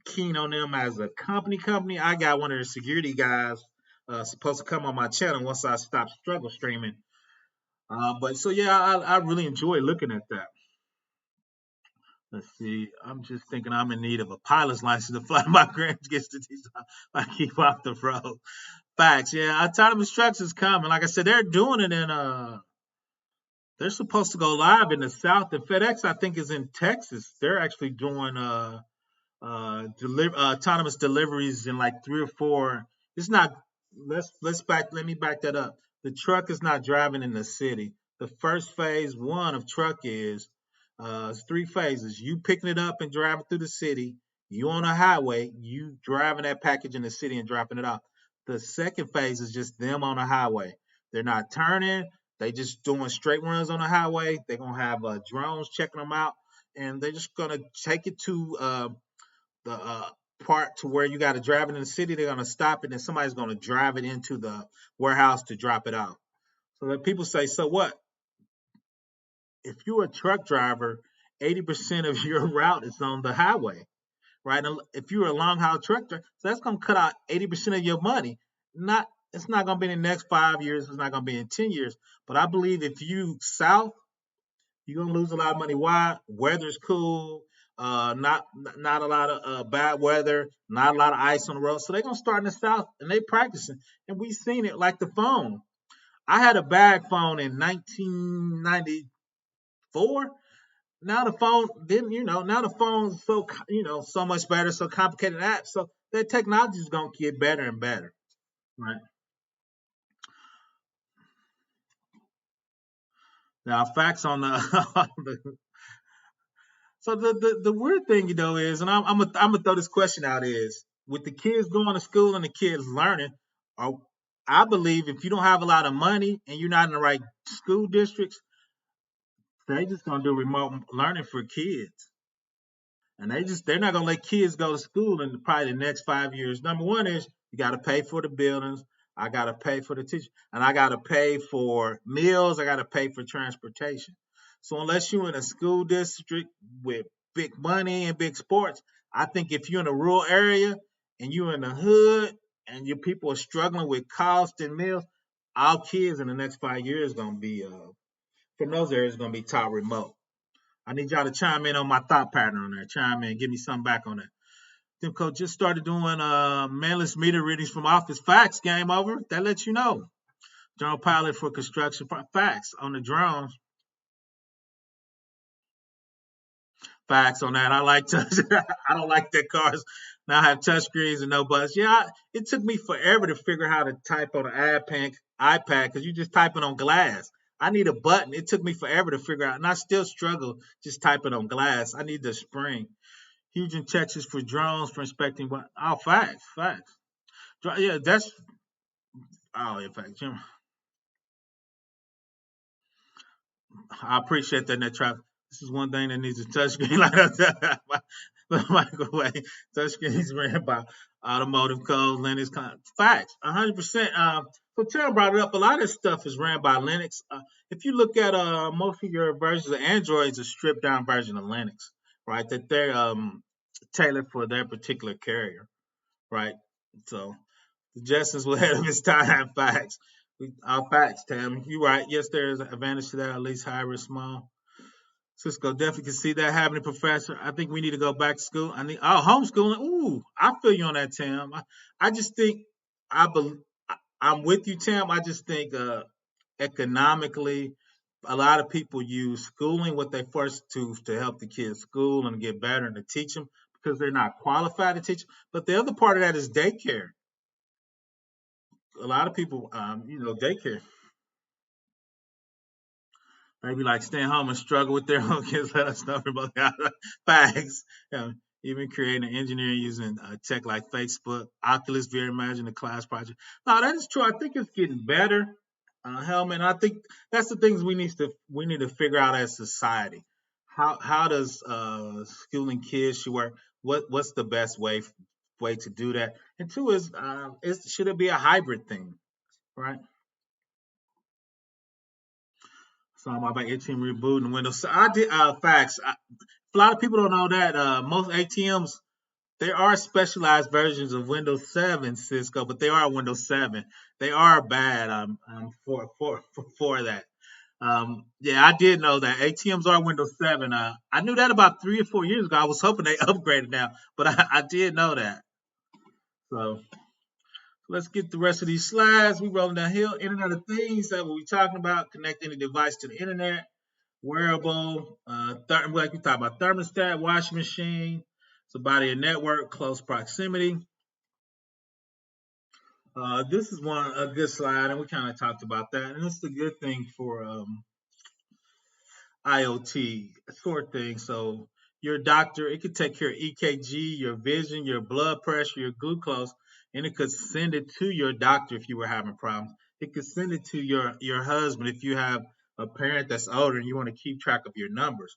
keen on them as a company. I got one of the security guys supposed to come on my channel once I stop struggle streaming. But so yeah, I really enjoy looking at that. Let's see. I'm just thinking I'm in need of a pilot's license to fly my grandkids to teach I keep off the road. Facts, yeah. Autonomous trucks is coming. Like I said, they're doing it in they're supposed to go live in the south. The FedEx, I think, is in Texas. They're actually doing autonomous deliveries in like 3 or 4. It's not. Let's back. Let me back that up. The truck is not driving in the city. The first phase one of truck is it's 3 phases. You picking it up and driving through the city. You on a highway. You driving that package in the city and dropping it off. The second phase is just them on the highway. They're not turning. They just doing straight runs on the highway. They're gonna have drones checking them out, and they're just gonna take it to the part to where you got to drive it in the city. They're gonna stop it, and somebody's gonna drive it into the warehouse to drop it off. So that people say, so what? If you're a truck driver, 80% of your route is on the highway, right? And if you're a long haul truck driver, so that's gonna cut out 80% of your money. Not It's not gonna be in the next 5 years. It's not gonna be in 10 years. But I believe if you south, you're gonna lose a lot of money. Why? Weather's cool. Not a lot of bad weather, not a lot of ice on the road. So they're gonna start in the south and they practicing. And we've seen it like the phone. I had a bag phone in 1994. Now the phone didn't, now the phone's so so much better, so complicated apps. So that technology is gonna get better and better. Right. Now facts on the So the weird thing, is, and I'm gonna throw this question out is, with the kids going to school and the kids learning, or I believe if you don't have a lot of money and you're not in the right school districts, they just gonna do remote learning for kids. And they're not gonna let kids go to school in probably the next 5 years. Number one is you gotta pay for the buildings, I gotta pay for the teacher, and I gotta pay for meals, I gotta pay for transportation. So unless you're in a school district with big money and big sports, I think if you're in a rural area and you're in the hood and your people are struggling with cost and meals, our kids in the next 5 years gonna be from those areas gonna be taught remote. I need y'all to chime in on my thought pattern on there. Chime in, give me something back on that. Timco just started doing manless meter readings from office. Facts, game over. That lets you know. Drone pilot for construction. Facts on the drones. Facts on that. I like touch. I don't like that cars now have touch screens and no buttons. Yeah, it took me forever to figure out how to type on an iPad because you just typing on glass. I need a button. It took me forever to figure out, and I still struggle just typing on glass. I need the spring. Huge in Texas for drones for inspecting. What? Oh, facts. Yeah, that's. Oh, in fact, Jim, I appreciate that. That traffic. This is one thing that needs a touchscreen like that. The microwave touchscreens ran by automotive codes, Linux. Facts, 100%. So Tim brought it up. A lot of this stuff is ran by Linux. If you look at most of your versions of Android, is a stripped down version of Linux, right? That they're tailored for their particular carrier, right? So Justin's was ahead of his time. Facts. Our facts, Tam. You're right. Yes, there's an advantage to that, at least high risk small. Cisco definitely can see that happening, Professor. I think we need to go back to school. Homeschooling. Ooh, I feel you on that, Tam. I just think I bel I'm with you, Tam. I just think economically, a lot of people use schooling what they first to help the kids school and get better and to teach them because they're not qualified to teach. But the other part of that is daycare. A lot of people, daycare. Maybe like staying home and struggle with their own kids. Let us know about facts. Even creating and engineering using tech like Facebook, Oculus, VR, Imagine the class project. No, that is true. I think it's getting better, Helmet. I think that's the things we need to figure out as society. How does schooling kids should work? What's the best way to do that? And two is should it be a hybrid thing, right? So I'm about 18 rebooting Windows. So I did facts. A lot of people don't know that most ATMs, there are specialized versions of Windows 7 Cisco, but they are Windows 7. They are bad for that. Yeah, I did know that ATMs are Windows 7. I knew that about 3 or 4 years ago. I was hoping they upgraded now, but I did know that. So let's get the rest of these slides. We rolling downhill. Internet of Things, that what we talking about. Connect any device to the internet. Wearable, like we talked about, thermostat, washing machine. It's a body of network, close proximity. This is a good slide, and we kind of talked about that. And it's a good thing for IoT sort of thing. So your doctor, it could take your EKG, your vision, your blood pressure, your glucose, and it could send it to your doctor if you were having problems. It could send it to your husband if you have a parent that's older and you want to keep track of your numbers.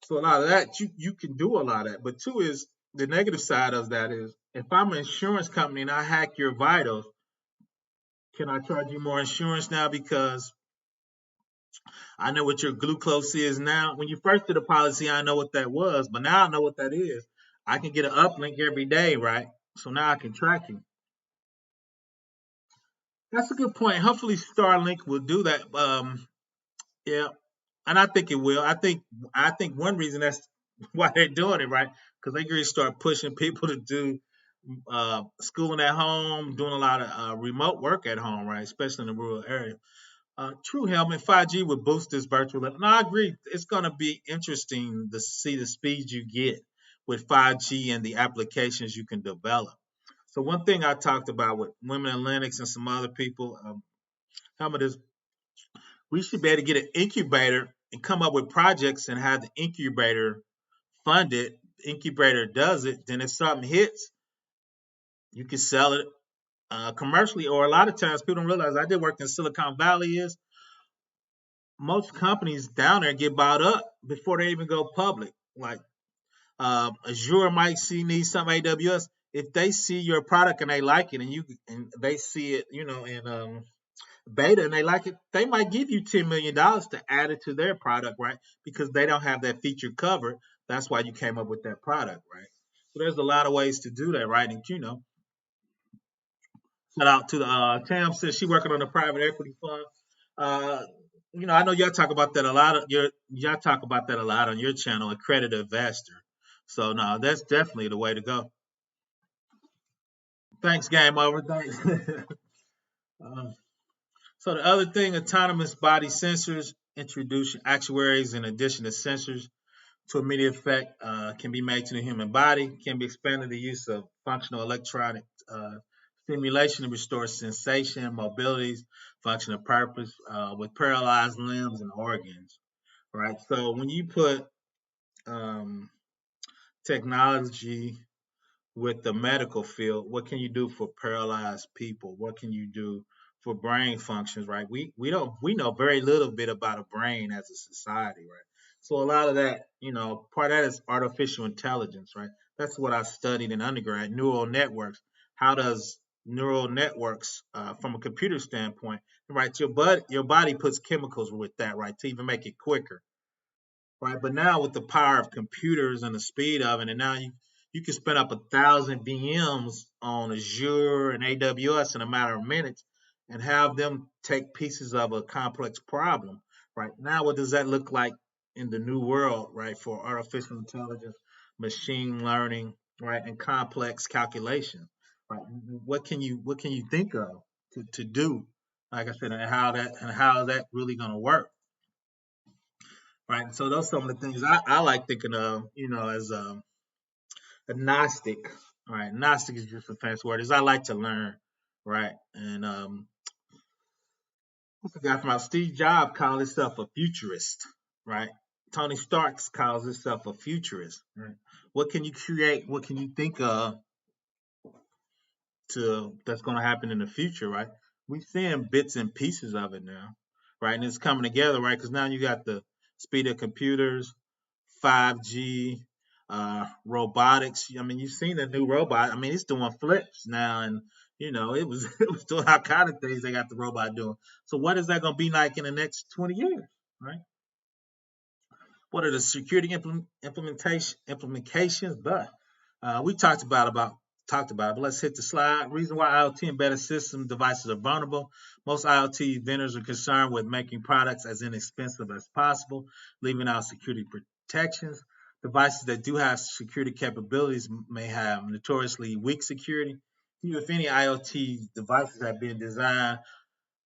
So a lot of that you can do a lot of that. But two is the negative side of that is if I'm an insurance company and I hack your vitals, can I charge you more insurance now because I know what your glucose is now? When you first did a policy, I know what that was, but now I know what that is. I can get an uplink every day, right? So now I can track you. That's a good point. Hopefully Starlink will do that. Yeah, and I think it will. I think one reason that's why they're doing it, right? Because they going to start pushing people to do schooling at home, doing a lot of remote work at home, right? Especially in the rural area. True, Helmet, 5G would boost this virtual level. No, I agree. It's going to be interesting to see the speed you get with 5G and the applications you can develop. So one thing I talked about with Women in Linux and some other people, Helmet, is we should be able to get an incubator and come up with projects and have the incubator fund it. The incubator does it. Then if something hits, you can sell it commercially. Or a lot of times people don't realize I did work in Silicon Valley is most companies down there get bought up before they even go public. Like Azure might need some AWS. If they see your product and they like it, and they see it, in beta and they like it, they might give you $10 million to add it to their product, right? Because they don't have that feature covered. That's why you came up with that product, right? So there's a lot of ways to do that, right? And shout out to the Tam says she working on a private equity fund. Uh, I know y'all talk about that a lot. Y'all talk about that a lot on your channel, accredited investor. So no, that's definitely the way to go. Thanks, game over. Thanks. um, so the other thing, autonomous body sensors introduce actuaries in addition to sensors to immediate effect can be made to the human body. Can be expanded the use of functional electronic stimulation to restore sensation, mobilities, functional purpose with paralyzed limbs and organs. Right. So when you put um, technology with the medical field, what can you do for paralyzed people? What can you do for brain functions, right? We know very little bit about a brain as a society, right? So a lot of that, part of that is artificial intelligence, right? That's what I studied in undergrad, neural networks. How does neural networks, from a computer standpoint, right? Your body puts chemicals with that, right, to even make it quicker, right? But now with the power of computers and the speed of it, and now you can spin up 1,000 VMs on Azure and AWS in a matter of minutes and have them take pieces of a complex problem. Right now, what does that look like in the new world, right? For artificial intelligence, machine learning, right, and complex calculation, right? What can you think of to do? Like I said, and how that really going to work? Right. So those are some of the things I like thinking of, as a Gnostic. Right. Gnostic is just a fancy word. Is I like to learn. Right. And what's the guy from Steve Jobs calls himself a futurist. Right. Tony Starks calls himself a futurist. Right. What can you create? What can you think of to that's going to happen in the future? Right. We're seeing bits and pieces of it now. Right. And it's coming together. Right. Because now you got the speed of computers, 5G, robotics. I mean, you've seen the new robot. I mean, it's doing flips now, and it was it was doing all kind of things they got the robot doing. So what is that going to be like in the next 20 years, right? What are the security implications? But we talked about it. But let's hit the slide. Reason why IoT embedded system devices are vulnerable. Most IoT vendors are concerned with making products as inexpensive as possible, leaving out security protections. Devices that do have security capabilities may have notoriously weak security. Few, if any, IoT devices have been designed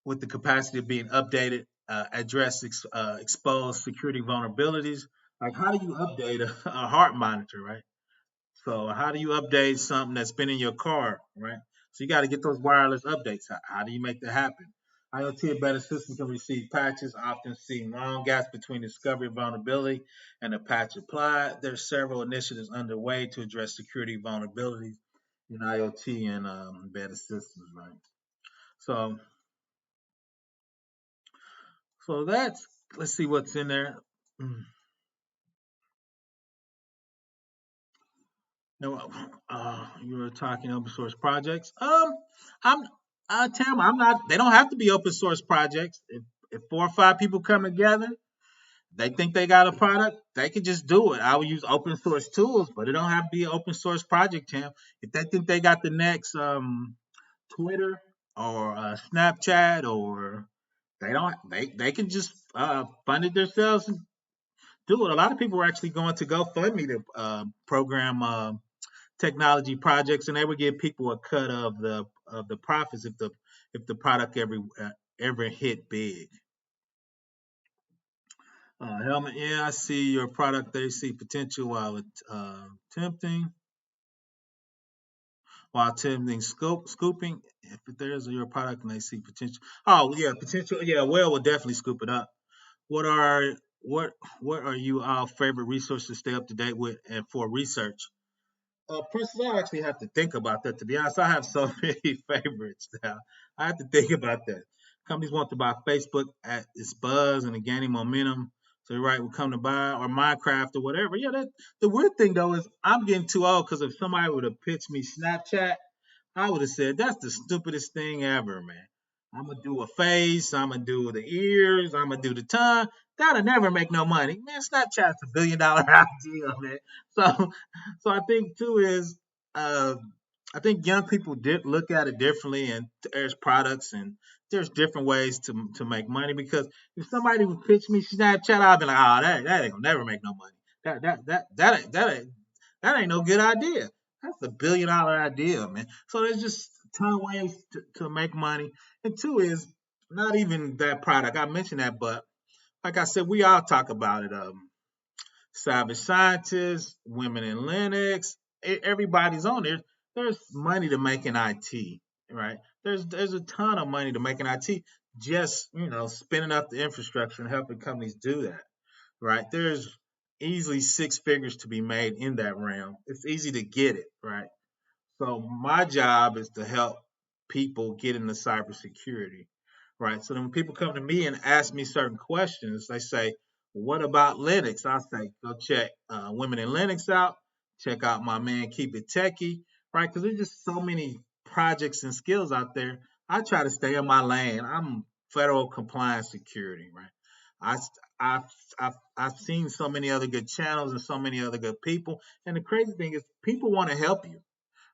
with the capacity of being updated, address exposed security vulnerabilities. Like, how do you update a heart monitor, right? So, how do you update something that's been in your car, right? So, you got to get those wireless updates. How do you make that happen? IoT embedded systems can receive patches, often seeing long gaps between discovery of vulnerability and the patch applied. There's several initiatives underway to address security vulnerabilities in IoT and embedded systems, right? So, so that's, let's see what's in there. No, you were talking open source projects. I'm, Tam, I'm not. They don't have to be open source projects. If 4 or 5 people come together, they think they got a product, they can just do it. I would use open source tools, but it don't have to be an open source project, Tam. If they think they got the next Twitter or Snapchat, or they can just fund it themselves and do it. A lot of people are actually going to GoFundMe to program technology projects, and they would give people a cut of the profits if the product ever hit big. Helmet, yeah, I see your product. They see potential tempting while attempting scooping. If there's your product and they see potential, oh yeah, potential, yeah, well, we'll definitely scoop it up. What are what are you all favorite resources to stay up to date with and for research? Princess, I actually have to think about that. To be honest, I have so many favorites now. I have to think about that. Companies want to buy Facebook at its buzz and gaining momentum, so you're right, will come to buy or Minecraft or whatever. Yeah, that the weird thing though is I'm getting too old because if somebody would have pitched me Snapchat, I would have said that's the stupidest thing ever, man. I'm gonna do a face, I'm gonna do the ears, I'm gonna do the tongue. That'll never make no money, man. Snapchat's $1 billion idea, man. So, so I think too is, uh, I think young people did look at it differently, and there's products and there's different ways to make money. Because if somebody would pitch me Snapchat, I'd be like, oh, that ain't gonna never make no money. That ain't no good idea. That's $1 billion idea, man. So there's just a ton of ways to make money. And two is not even that product. I mentioned that, but like I said, we all talk about it. Cyber scientists, women in Linux, everybody's on there. There's money to make in IT, right? There's a ton of money to make in IT. Just spinning up the infrastructure and helping companies do that, right? There's easily 6 figures to be made in that realm. It's easy to get it, right? So my job is to help people get into cybersecurity, right? So then when people come to me and ask me certain questions, they say, "What about Linux?" I say, "Go check Women in Linux out. Check out my man Keep It Techie, right? Because there's just so many projects and skills out there. I try to stay in my lane. I'm federal compliance security, right? I, I've, I've seen so many other good channels and so many other good people. And the crazy thing is, people want to help you,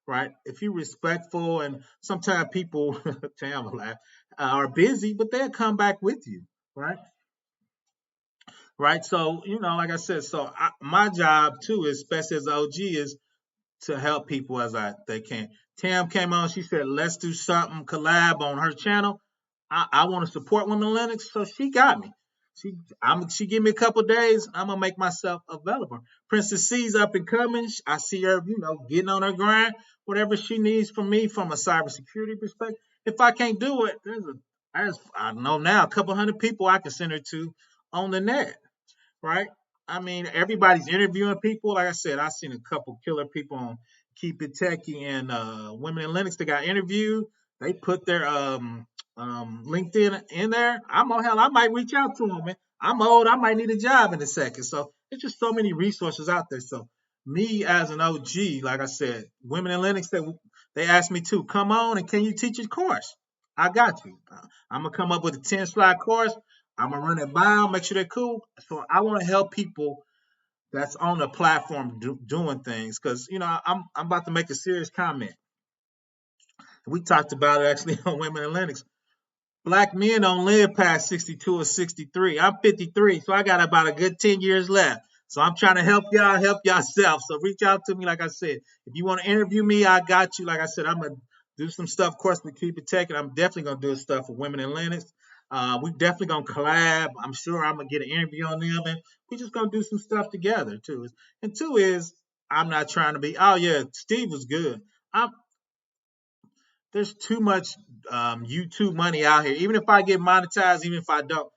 right? If you're respectful, and sometimes people, Tam laugh, are busy, but they'll come back with you, right? Right. So, like I said, so my job too, especially as OG, is to help people as they can. Tam came on. She said, "Let's do something collab on her channel." I want to support Women Linux, so she got me. She give me a couple days. I'm gonna make myself available. Princess C's up and coming. I see her, getting on her grind. Whatever she needs from me from a cybersecurity perspective. If I can't do it, I know now a couple hundred people I can send her to on the net, right? I mean, everybody's interviewing people. Like I said, I've seen a couple killer people on Keep It Techie and Women in Linux that got interviewed. They put their LinkedIn in there. Hell, I might reach out to them, man. I'm old. I might need a job in a second. So there's just so many resources out there. So me as an OG, like I said, Women in Linux, they asked me to come on and can you teach a course? I got you. I'm gonna come up with a 10 slide course. I'm gonna run it by them, make sure they're cool. So I want to help people that's on the platform doing things, because I'm about to make a serious comment. We talked about it actually on Women in Linux. Black men don't live past 62 or 63. I'm 53, so I got about a good 10 years left. So I'm trying to help y'all help yourself. So reach out to me, like I said. If you want to interview me, I got you. Like I said, I'm going to do some stuff, of course, with Keep It Tech, and I'm definitely going to do stuff with Women in Linux. We definitely going to collab. I'm sure I'm going to get an interview on them, and we're just going to do some stuff together, too. And two is, I'm not trying to be, oh, yeah, Steve was good. I'm, there's too much YouTube money out here. Even if I get monetized, even if I don't,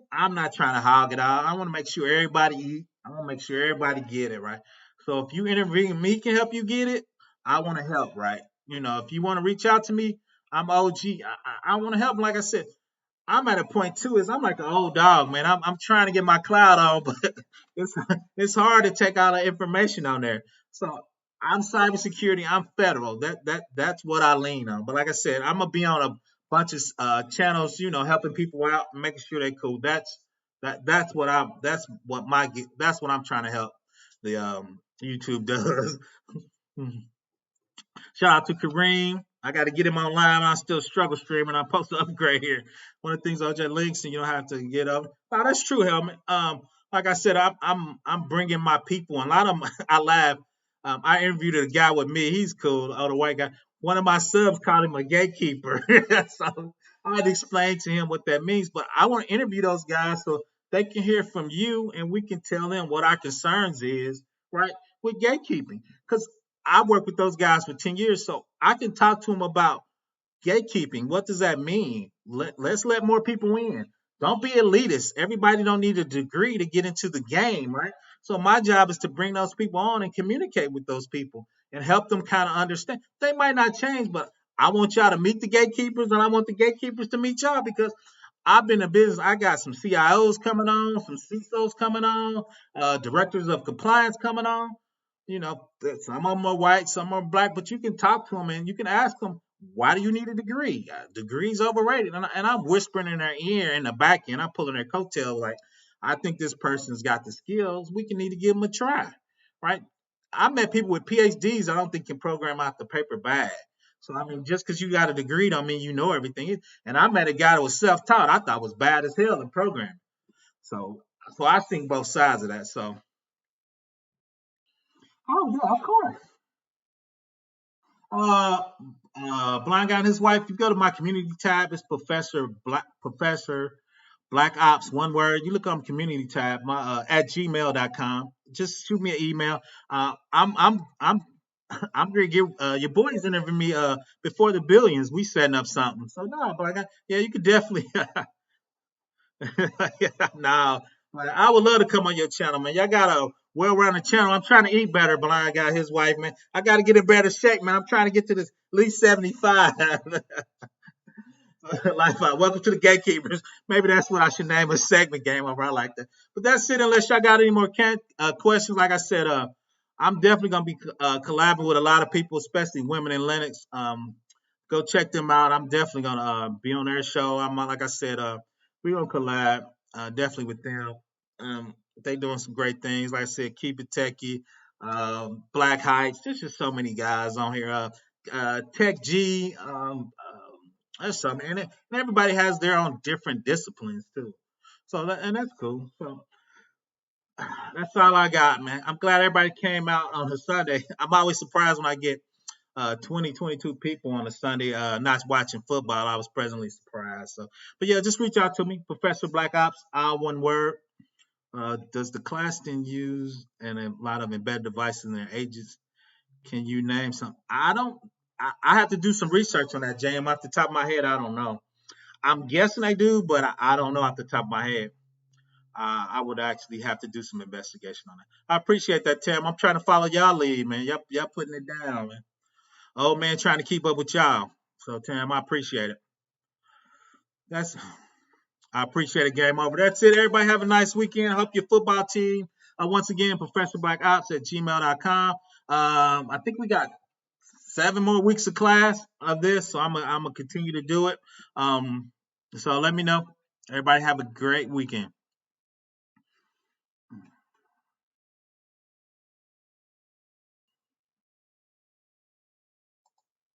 I'm not trying to hog it out. I want to make sure everybody eat. I want to make sure everybody get it, right? So if you intervene me can help you get it, I want to help, right? If you want to reach out to me, I'm OG. I want to help. Like I said, I'm at a point too is I'm like an old dog, man. I'm trying to get my cloud on, but it's it's hard to take all the information on there. So I'm cybersecurity, I'm federal. That's what I lean on. But like I said, I'm gonna be on a bunch of channels, helping people out, making sure they're cool. That's what I'm trying to help the YouTube does. Shout out to Kareem. I got to get him online. I still struggle streaming. I'm supposed to upgrade here. One of the things are just links, and you don't have to get up. Oh, that's true, Helmet. Like I said, I'm bringing my people. And a lot of them, I laugh. I interviewed a guy with me. He's cool, the white guy. One of my subs called him a gatekeeper. So I had to explain to him what that means. But I want to interview those guys so they can hear from you, and we can tell them what our concerns is, right, with gatekeeping. Because I worked with those guys for 10 years, so I can talk to them about gatekeeping. What does that mean? Let's let more people in. Don't be elitist. Everybody don't need a degree to get into the game, right? So my job is to bring those people on and communicate with those people and help them kind of understand. They might not change, but I want y'all to meet the gatekeepers, and I want the gatekeepers to meet y'all, because I've been in business. I got some CIOs coming on, some CISOs coming on, directors of compliance coming on. Some of them are white, some are black, but you can talk to them and you can ask them, why do you need a degree? Degree's overrated. And I'm whispering in their ear in the back end. I'm pulling their coattails like, I think this person's got the skills. We can need to give them a try, right? I met people with PhDs I don't think can program out the paper bag. So, I mean, just because you got a degree don't mean you know everything. And I met a guy that was self-taught I thought was bad as hell in programming. So I think both sides of that. So, oh, yeah, of course. Uh, Blind Guy and His Wife. You go to my community tab. It's Professor Black Ops, one word. You look on community tab, my at gmail.com. Just shoot me an email. I'm I'm gonna get your boys interviewing me before the billions. We setting up something. So no, but yeah, you could definitely no. Like, I would love to come on your channel, man. Y'all got a well-rounded channel. I'm trying to eat better, Blind Guy, his wife, man. I got to get in better shape, man. I'm trying to get to this at least 75. Like, welcome to the gatekeepers. Maybe that's what I should name a segment game over. I like that. But that's it. Unless y'all got any more questions, like I said, I'm definitely gonna be collabing with a lot of people, especially women in Linux. Go check them out. I'm definitely gonna be on their show. I'm like I said, we're gonna collab definitely with them. They doing some great things. Like I said, Keep It Techie, Black Heights. There's just so many guys on here. Tech G. That's something, and everybody has their own different disciplines too. So and that's cool. So that's all I got, man. I'm glad everybody came out on a Sunday. I'm always surprised when I get 20, 22 people on a Sunday not watching football. I was presently surprised. So, but yeah, just reach out to me, Professor Black Ops. All one word. Does the class then use and a lot of embedded devices and their agents? Can you name some? I don't. I have to do some research on that, Jam. Off the top of my head, I don't know. I'm guessing they do, but I don't know off the top of my head. I would actually have to do some investigation on that. I appreciate that, Tim. I'm trying to follow y'all lead, man. Y'all putting it down, man. Old man trying to keep up with y'all. So, Tim, I appreciate it. That's I appreciate it. Game over. That's it. Everybody have a nice weekend. Hope your football team. Once again, Professor Black Ops at gmail.com. I think we got 7 more weeks of class of this, so I'm gonna continue to do it. So let me know. Everybody have a great weekend.